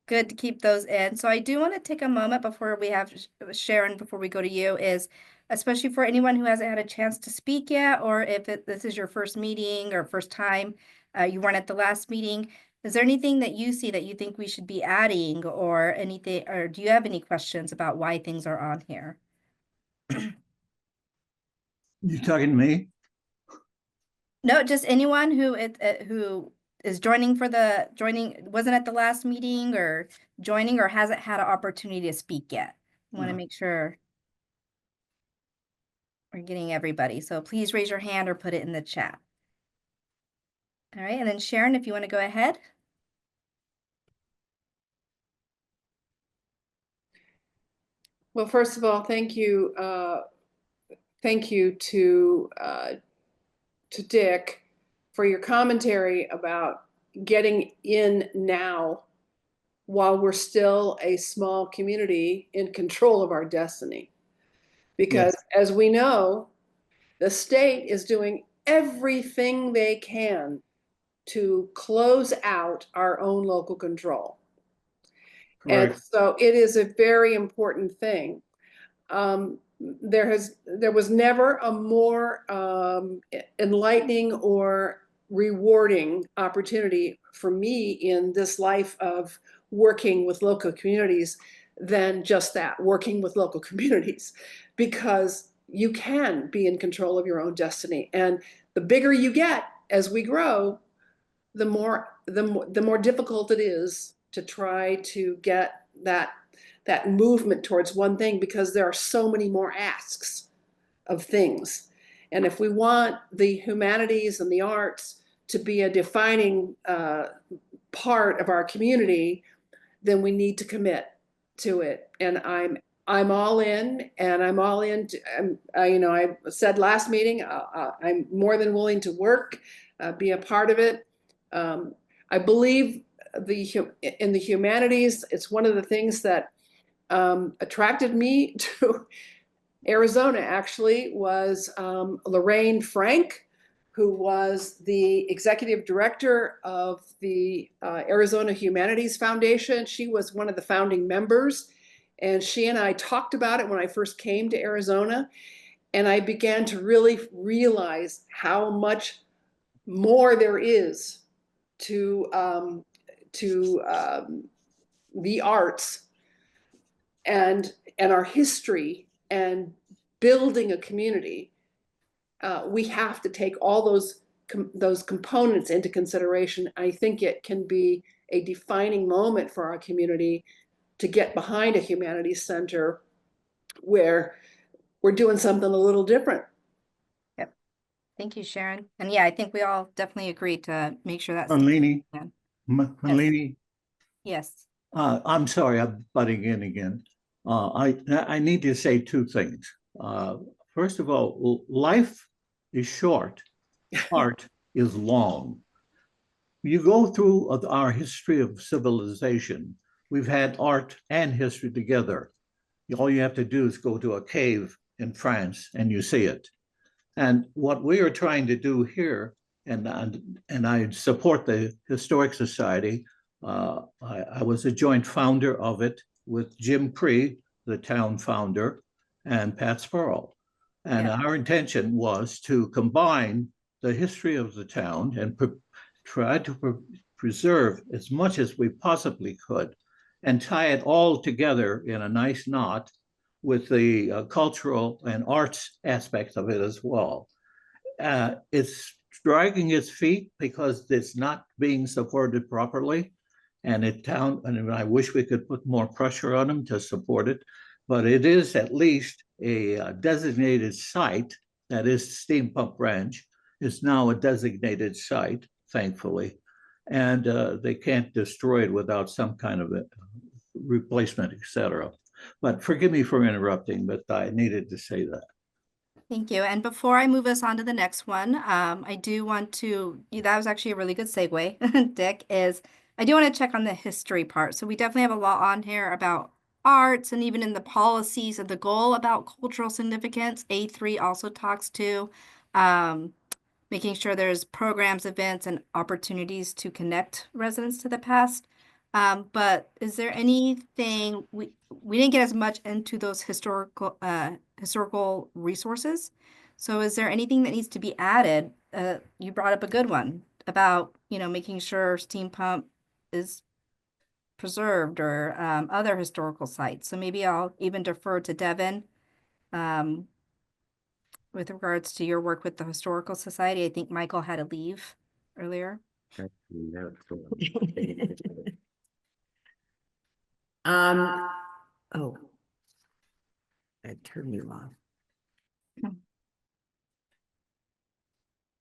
good to keep those in. So I do want to take a moment before we have Sharon, before we go to you, is especially for anyone who hasn't had a chance to speak yet, or if this is your first meeting or first time, you weren't at the last meeting. Is there anything that you see that you think we should be adding or anything, or do you have any questions about why things are on here? You talking to me? No, just anyone who is wasn't at the last meeting or joining or hasn't had an opportunity to speak yet. I want to make sure we're getting everybody. So please raise your hand or put it in the chat. All right, and then Sharon, if you want to go ahead. Well, first of all, thank you. Thank you to Dick for your commentary about getting in now while we're still a small community in control of our destiny. Because as we know, the state is doing everything they can to close out our own local control. Correct. And so it is a very important thing. There was never a more enlightening or rewarding opportunity for me in this life of working with local communities than just that, working with local communities, because you can be in control of your own destiny. And the bigger you get as we grow, the more difficult it is to try to get that movement towards one thing, because there are so many more asks of things. And if we want the humanities and the arts to be a defining part of our community, then we need to commit to it. And I'm all in, and I'm all in. I said last meeting, I'm more than willing to work, be a part of it. I believe in the humanities, it's one of the things that attracted me to Arizona, actually, was Lorraine Frank, who was the executive director of the Arizona Humanities Foundation. She was one of the founding members, and she and I talked about it when I first came to Arizona, and I began to really realize how much more there is to the arts and our history and building a community. We have to take all those components into consideration. I think it can be a defining moment for our community to get behind a humanities center where we're doing something a little different. Yep. Thank you, Sharon. And yeah, I think we all definitely agree to make sure that's. Malini, Yeah. Malini, Yes. I'm sorry, I'm butting in again. I need to say two things. First of all, life is short, art is long. You go through our history of civilization. We've had art and history together. All you have to do is go to a cave in France and you see it. And what we are trying to do here, and I support the Historic Society. I was a joint founder of it with Jim Cree, the town founder, and Pat Sparrow. And our intention was to combine the history of the town and try to preserve as much as we possibly could and tie it all together in a nice knot with the cultural and arts aspects of it as well. It's dragging its feet because it's not being supported properly. And I wish we could put more pressure on them to support it, but it is at least a designated site. That is, Steam Pump Ranch is now a designated site, thankfully, and they can't destroy it without some kind of a replacement, etc. But forgive me for interrupting, but I needed to say that. Thank you. And before I move us on to the next one, I do want to, that was actually a really good segue, Dick, I do want to check on the history part. So we definitely have a lot on here about arts and even in the policies of the goal about cultural significance. A3 also talks to making sure there's programs, events, and opportunities to connect residents to the past. But is there anything, we didn't get as much into those historical resources. So is there anything that needs to be added? You brought up a good one about, making sure Steam Pump is preserved or other historical sites. So maybe I'll even defer to Devin with regards to your work with the Historical Society. I think Michael had to leave earlier. Oh, I turned you off.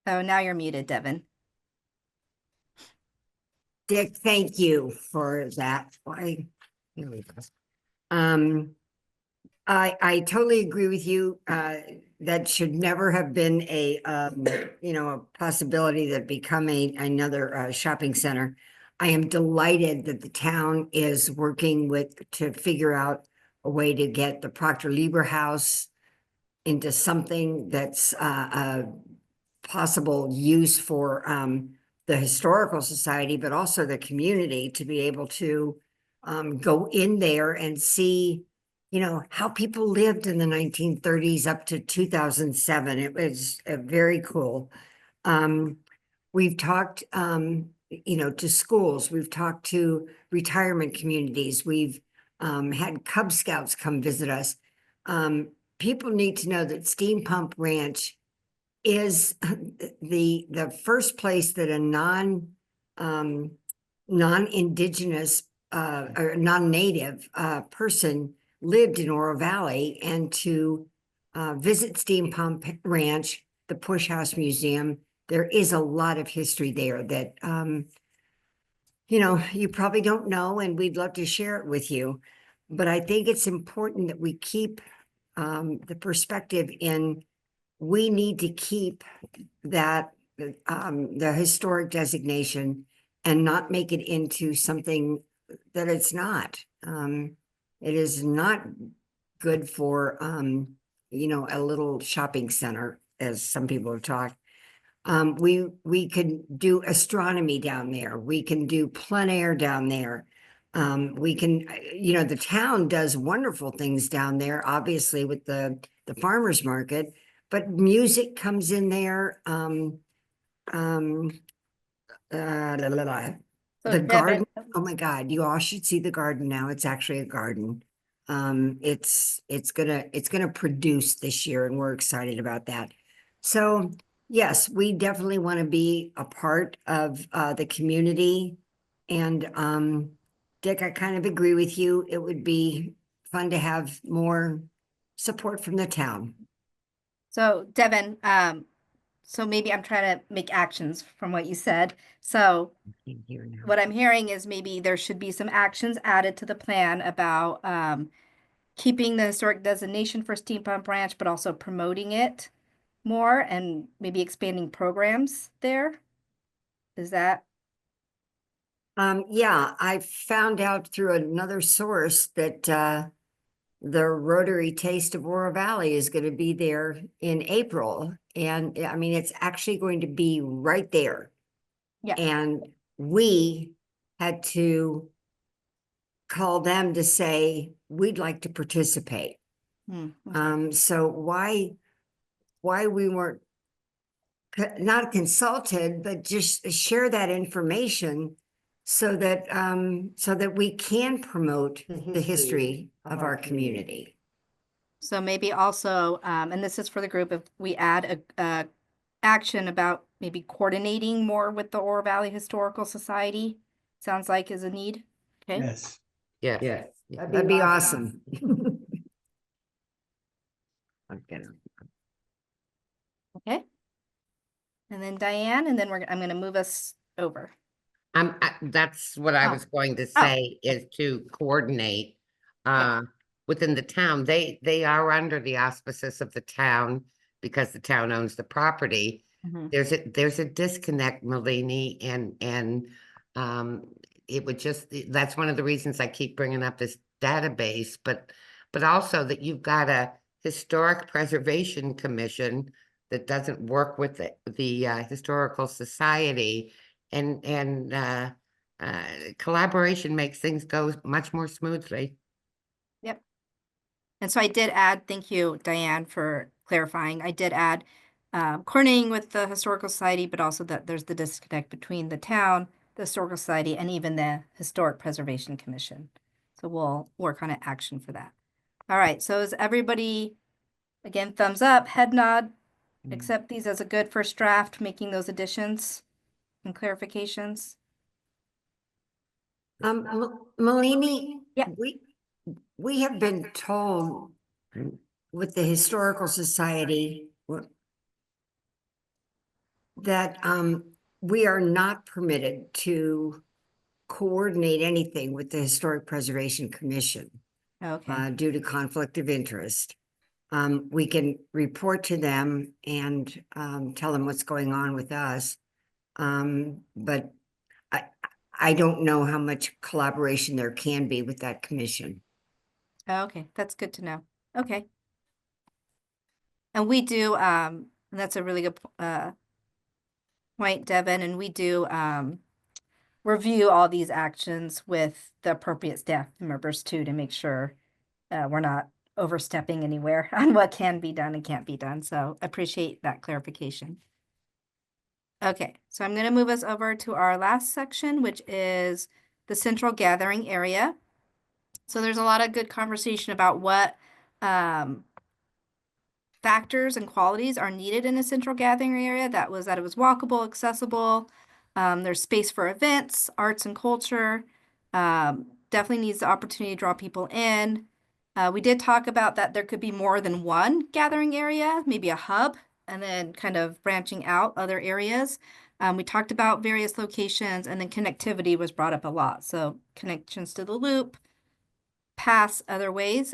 Oh, now you're muted, Devin. Dick, thank you for that. Here we go. I totally agree with you. That should never have been a possibility that become another shopping center. I am delighted that the town is working to figure out a way to get the Proctor Lieber House into something that's a possible use for the Historical Society, but also the community to be able to go in there and see, how people lived in the 1930s up to 2007. It was very cool. We've talked, to schools. We've talked to retirement communities. We've had Cub Scouts come visit us. People need to know that Steam Pump Ranch is the first place that a non-indigenous or non-native person lived in Oro Valley, and to visit Steam Pump Ranch, the Push House Museum. There is a lot of history there that you probably don't know, and we'd love to share it with you. But I think it's important that we keep the perspective in. We need to keep that the historic designation and not make it into something that it's not. It is not good for, you know, a little shopping center, as some people have talked. We could do astronomy down there. We can do plein air down there. We can, you know, the town does wonderful things down there, obviously with the farmer's market, but music comes in there. So The Devin, garden, oh my God, you all should see the garden now. It's actually a garden. It's gonna produce this year and we're excited about that. So yes, we definitely want to be a part of the community. And Dick, I kind of agree with you. It would be fun to have more support from the town. so Devin, so maybe I'm trying to make actions from what you said. So what I'm hearing is maybe there should be some actions added to the plan about keeping the historic designation for Steampunk Ranch, but also promoting it more and maybe expanding programs there. Is that? Yeah, I found out through another source that the Rotary Taste of Oro Valley is going to be there in April. And I mean, it's actually going to be right there. Yeah. And we had to call them to say, we'd like to participate. So why we weren't not consulted, but just share that information so that we can promote the history of our community. So maybe also, and this is for the group, if we add a action about maybe coordinating more with the Oro Valley Historical Society, sounds like is a need. Okay. Yes. Yeah. That'd be awesome. Okay. And then Diane, and then I'm going to move us over. That's what I was going to say is to coordinate within the town. They are under the auspices of the town because the town owns the property. There's a disconnect, Malini, and it would just, that's one of the reasons I keep bringing up this database, but also that you've got a historic preservation commission that doesn't work with the historical society, and collaboration makes things go much more smoothly. Yep. And so I did add, thank you, Diane, for clarifying. I did add coordinating with the Historical Society, but also that there's the disconnect between the town, the Historical Society, and even the Historic Preservation Commission. So we'll work on an action for that. All right. So is everybody, again, thumbs up, head nod, accept these as a good first draft, making those additions and clarifications? Malini, yeah, we have been told with the Historical Society that we are not permitted to coordinate anything with the Historic Preservation Commission. Okay. Due to conflict of interest. We can report to them and tell them what's going on with us. But I don't know how much collaboration there can be with that commission. Okay, that's good to know. Okay. And we do, and that's a really good point, Devin, and we do review all these actions with the appropriate staff members too, to make sure we're not overstepping anywhere on what can be done and can't be done. So appreciate that clarification. Okay, so I'm going to move us over to our last section, which is the central gathering area. So there's a lot of good conversation about what factors and qualities are needed in a central gathering area. That it was walkable, accessible. There's space for events, arts and culture. Definitely needs the opportunity to draw people in. We did talk about that there could be more than one gathering area, maybe a hub, and then kind of branching out other areas. We talked about various locations, and then connectivity was brought up a lot. So connections to the loop, paths, other ways.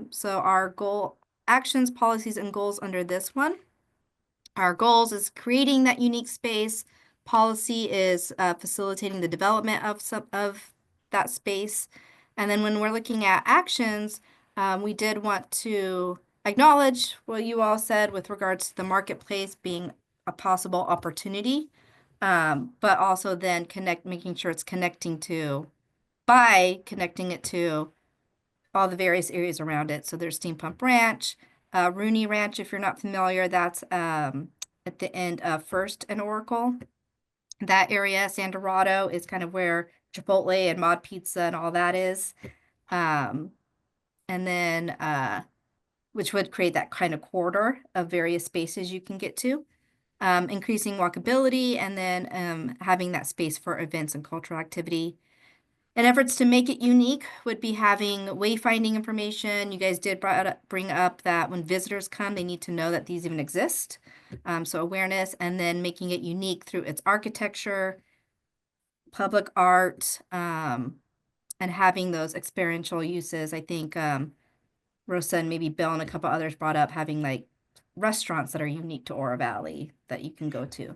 So our goal, actions, policies, and goals under this one. Our goals is creating that unique space. Policy is facilitating the development of that space. And then when we're looking at actions, we did want to acknowledge what you all said with regards to the marketplace being a possible opportunity, but also then making sure it's connecting it to all the various areas around it. So there's Steam Pump Ranch, Rooney Ranch, if you're not familiar, that's at the end of First and Oracle. That area, San Dorado, is kind of where Chipotle and Mod Pizza and all that is. And then, which would create that kind of corridor of various spaces you can get to. Increasing walkability, and then having that space for events and cultural activity. And efforts to make it unique would be having wayfinding information. You guys did bring up that when visitors come, they need to know that these even exist. So awareness, and then making it unique through its architecture, public art, and having those experiential uses. I think Rosa and maybe Bill and a couple others brought up having like restaurants that are unique to Oro Valley that you can go to.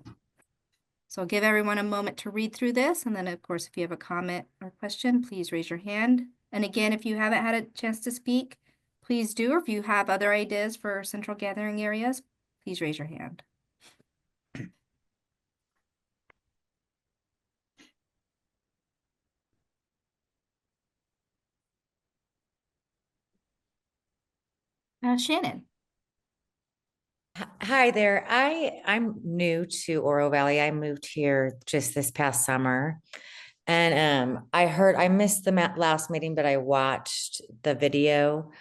So I'll give everyone a moment to read through this. And then, of course, if you have a comment or question, please raise your hand. And again, if you haven't had a chance to speak, please do. Or if you have other ideas for central gathering areas, please raise your hand. Shannon. Hi there. I'm new to Oro Valley. I moved here just this past summer. And I missed the last meeting, but I watched the video.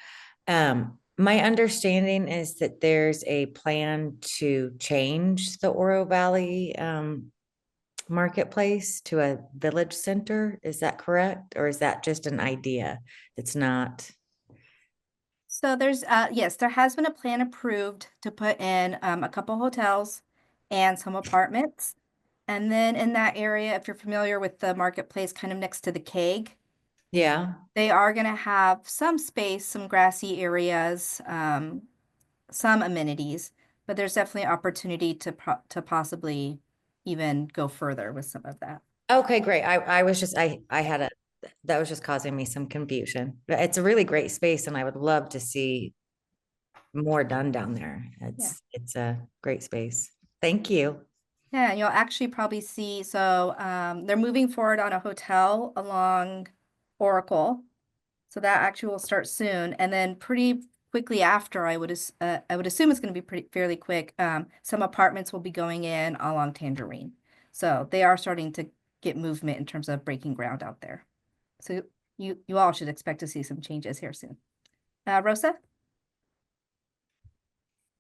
My understanding is that there's a plan to change the Oro Valley marketplace to a village center. Is that correct? Or is that just an idea? It's not. So there's, yes, there has been a plan approved to put in a couple hotels and some apartments. And then in that area, if you're familiar with the marketplace kind of next to the keg, Yeah. they are going to have some space, some grassy areas, some amenities, but there's definitely opportunity to possibly even go further with some of that. Okay, great. I was just, that was just causing me some confusion. But it's a really great space and I would love to see more done down there. It's a great space. Thank you. Yeah, and you'll actually probably see, so they're moving forward on a hotel along Oracle. So that actually will start soon. And then pretty quickly after, I would assume it's going to be fairly quick. Some apartments will be going in along Tangerine. So they are starting to get movement in terms of breaking ground out there. So you all should expect to see some changes here soon. Rosa?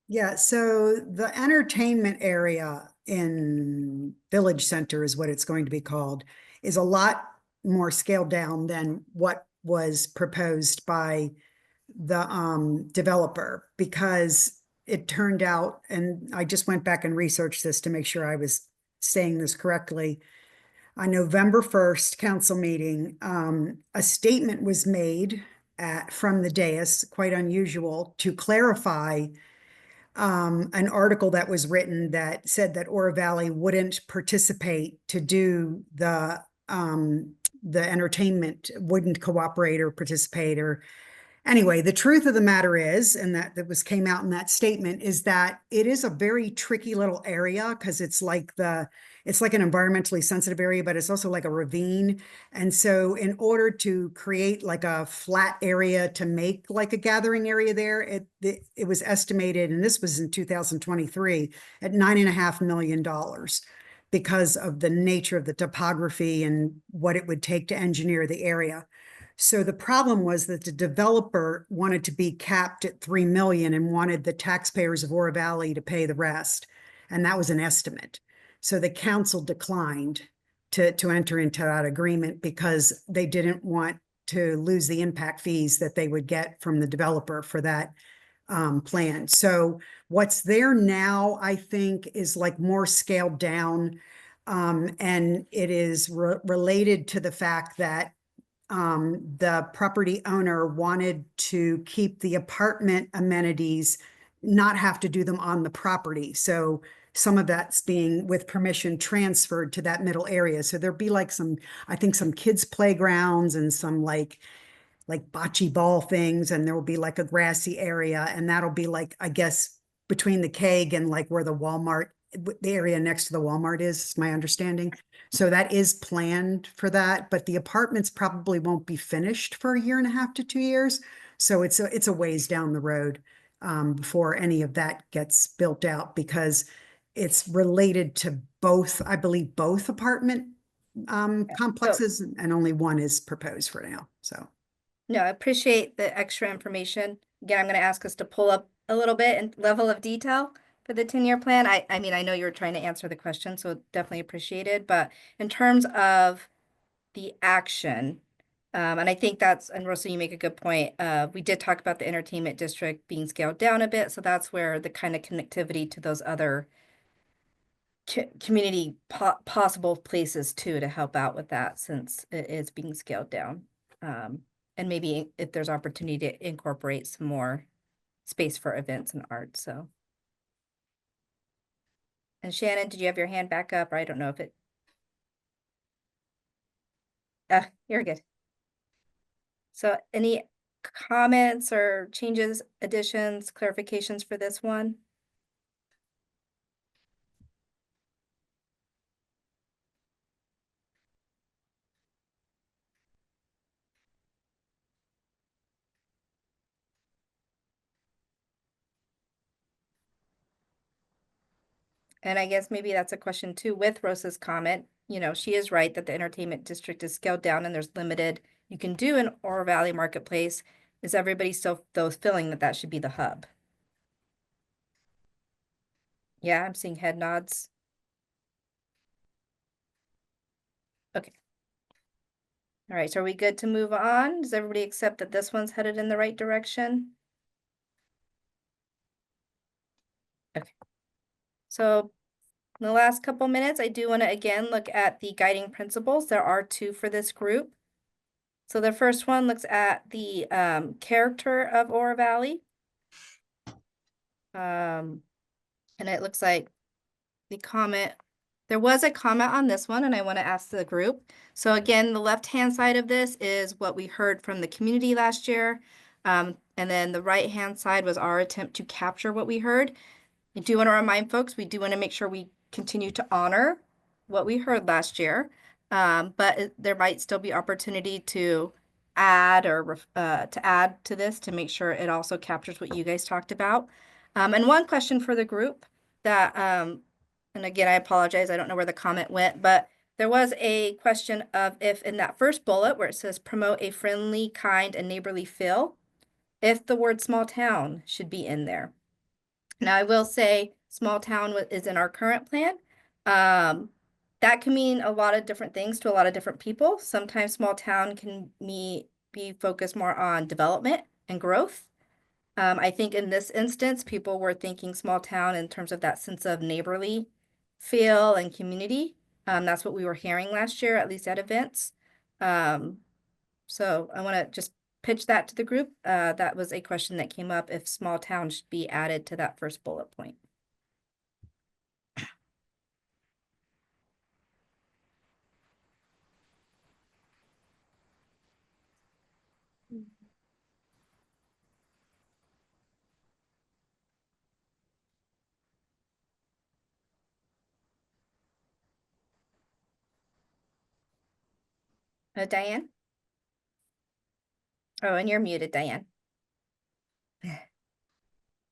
Yeah, so the entertainment area in Village Center is what it's going to be called, is a lot more scaled down than what was proposed by the developer, because it turned out, and I just went back and researched this to make sure I was saying this correctly. On November 1st council meeting, a statement was made from the dais, quite unusual, to clarify an article that was written that said that Oro Valley wouldn't participate to do the entertainment, wouldn't cooperate or participate. Or anyway, the truth of the matter is, and that came out in that statement, is that it is a very tricky little area, because it's like an environmentally sensitive area, but it's also like a ravine. And so in order to create like a flat area to make like a gathering area there, it was estimated, and this was in 2023, at $9.5 million, because of the nature of the topography and what it would take to engineer the area. So the problem was that the developer wanted to be capped at 3 million and wanted the taxpayers of Oro Valley to pay the rest. And that was an estimate. So the council declined to enter into that agreement, because they didn't want to lose the impact fees that they would get from the developer for that plan. So what's there now, I think, is like more scaled down. And it is related to the fact that the property owner wanted to keep the apartment amenities not have to do them on the property. So some of that's being, with permission, transferred to that middle area. So there'll be like some, I think some kids' playgrounds and some like bocce ball things, and there will be like a grassy area, and that'll be like, I guess, between the keg and like where the Walmart, the area next to the Walmart is my understanding. So that is planned for that, but the apartments probably won't be finished for 1.5 to 2 years. So it's a ways down the road before any of that gets built out, because it's related to both, I believe, both apartment complexes, and only one is proposed for now. So. No, I appreciate the extra information. Again, I'm going to ask us to pull up a little bit and level of detail for the 10-year plan. I mean, I know you were trying to answer the question, so definitely appreciated. But in terms of the action, and I think that's, and Russell, you make a good point. We did talk about the entertainment district being scaled down a bit. So that's where the kind of connectivity to those other community possible places too, to help out with that, since it is being scaled down. And maybe if there's opportunity to incorporate some more space for events and art, so. And Shannon, did you have your hand back up? Or I don't know if it. You're good. So any comments or changes, additions, clarifications for this one? And I guess maybe that's a question too with Rosa's comment. You know, she is right that the entertainment district is scaled down and there's limited you can do in Oro Valley Marketplace. Is everybody still feeling that that should be the hub? Yeah, I'm seeing head nods. Okay. All right, so are we good to move on? Does everybody accept that this one's headed in the right direction? Okay. So in the last couple minutes, I do want to again look at the guiding principles. There are 2 for this group. So the first one looks at the character of Oro Valley. And it looks like the comment, there was a comment on this one, and I want to ask the group. So again, the left-hand side of this is what we heard from the community last year. And then the right-hand side was our attempt to capture what we heard. I do want to remind folks, we do want to make sure we continue to honor what we heard last year. But there might still be opportunity to add or to add to this to make sure it also captures what you guys talked about. And one question for the group that, and again, I apologize, I don't know where the comment went, but there was a question of if in that first bullet where it says promote a friendly, kind, and neighborly feel, if the word small town should be in there. Now, I will say small town is in our current plan. That can mean a lot of different things to a lot of different people. Sometimes small town can be focused more on development and growth. I think in this instance, people were thinking small town in terms of that sense of neighborly feel and community. That's what we were hearing last year, at least at events. So I want to just pitch that to the group. That was a question that came up, if small town should be added to that first bullet point. Diane? Oh, and you're muted, Diane.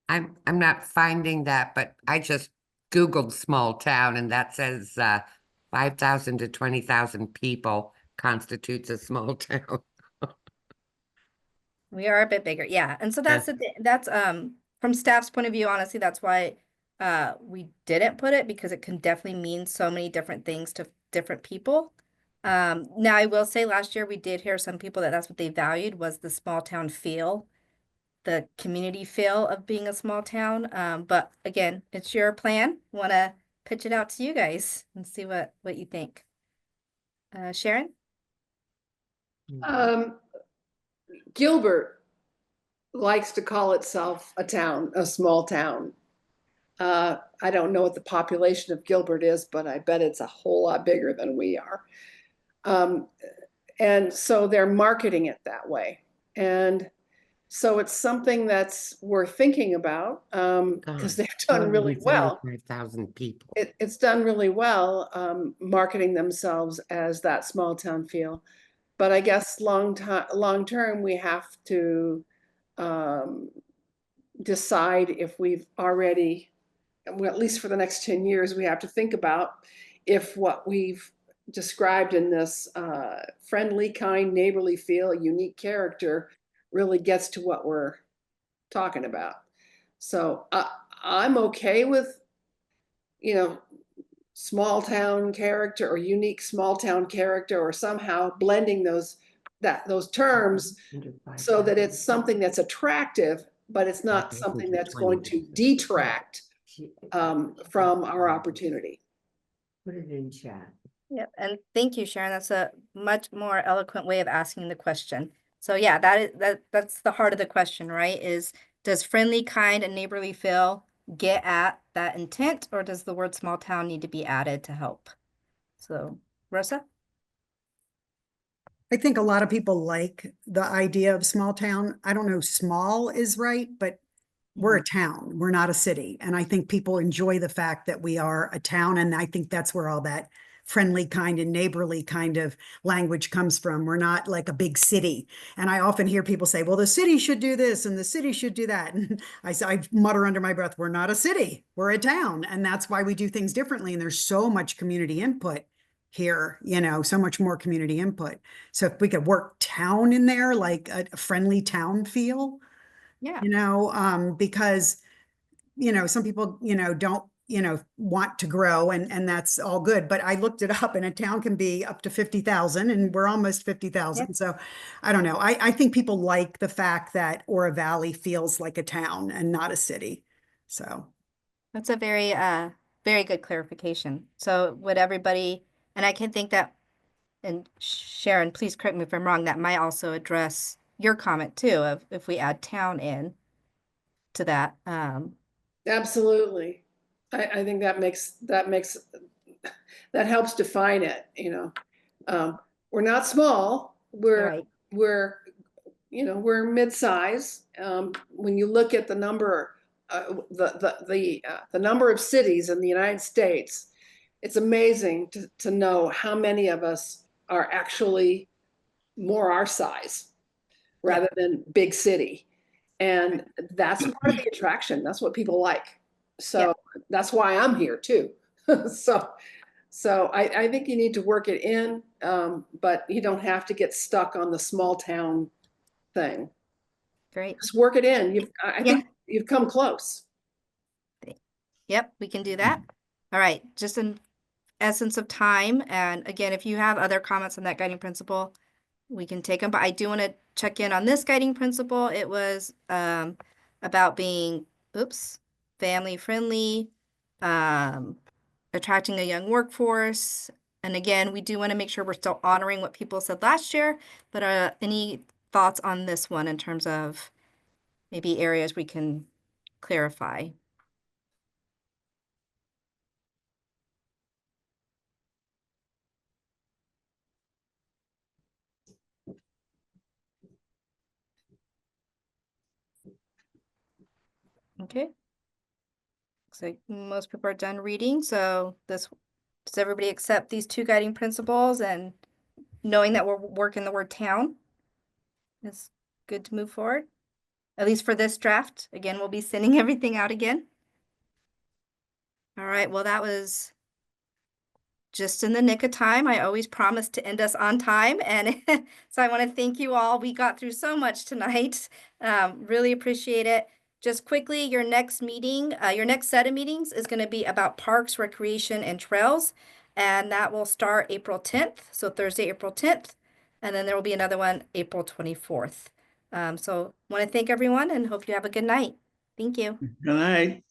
I'm not finding that, but I just Googled small town and that says 5,000 to 20,000 people constitutes a small town. We are a bit bigger, yeah. And so that's that's from staff's point of view, honestly, that's why we didn't put it, because it can definitely mean so many different things to different people. Now I will say last year we did hear some people that that's what they valued, was the small town feel, the community feel of being a small town. But again, it's your plan. Want to pitch it out to you guys and see what you think. Sharon? Gilbert, likes to call itself a town, a small town. I don't know what the population of Gilbert is, but I bet it's a whole lot bigger than we are. And so they're marketing it that way. And so it's something that's worth thinking about because they've done really well. 275,000 people. It's done really well marketing themselves as that small town feel. But I guess long term, we have to decide if we've already, well, at least for the next 10 years, we have to think about if what we've described in this friendly, kind, neighborly feel, unique character really gets to what we're talking about. So I'm okay with, you know, small town character or unique small town character, or somehow blending those terms so that it's something that's attractive, but it's not something that's going to detract from our opportunity. Put it in chat. Yep, and thank you, Sharon. That's a much more eloquent way of asking the question. So yeah, that's the heart of the question, right? Is does friendly, kind, and neighborly feel get at that intent, or does the word small town need to be added to help? So, Rosa? I think a lot of people like the idea of small town. I don't know, small is right, but we're a town. We're not a city. And I think people enjoy the fact that we are a town. And I think that's where all that friendly, kind, and neighborly kind of language comes from. We're not like a big city. And I often hear people say, well, the city should do this and the city should do that. And I mutter under my breath, we're not a city, we're a town. And that's why we do things differently. And there's so much community input here, you know, so much more community input. So if we could work town in there, like a friendly town feel, yeah, you know, because, you know, some people, you know, don't, you know, want to grow and that's all good. But I looked it up and a town can be up to 50,000 and we're almost 50,000. Yeah. So I don't know. I think people like the fact that Oro Valley feels like a town and not a city. So that's a very good clarification. So would everybody, and I can think that, and Sharon, please correct me if I'm wrong, that might also address your comment too, of if we add town in to that. Absolutely. I think that helps define it, you know. We're not small, Right. we're you know, we're mid-size. When you look at the number the number of cities in the United States, it's amazing to know how many of us are actually more our size rather than big city. And that's part of the attraction. That's what people like. So that's why I'm here too. So I think you need to work it in, but you don't have to get stuck on the small town thing. Great. Just work it in. I think you've come close. Yep, we can do that. All right, just in essence of time. And again, if you have other comments on that guiding principle, we can take them. But I do want to check in on this guiding principle. It was about being, family friendly, attracting a young workforce. And again, we do want to make sure we're still honoring what people said last year. But any thoughts on this one in terms of maybe areas we can clarify? Okay. Looks like most people are done reading. So does everybody accept these two guiding principles and knowing that we're working the word town is good to move forward? At least for this draft. Again, we'll be sending everything out again. All right, well, that was just in the nick of time. I always promise to end us on time. And so I want to thank you all. We got through so much tonight. Really appreciate it. Just quickly, your next meeting, your next set of meetings is going to be about parks, recreation, and trails. And that will start April 10th. So Thursday, April 10th. And then there will be another one April 24th. So want to thank everyone and hope you have a good night. Thank you. Good night.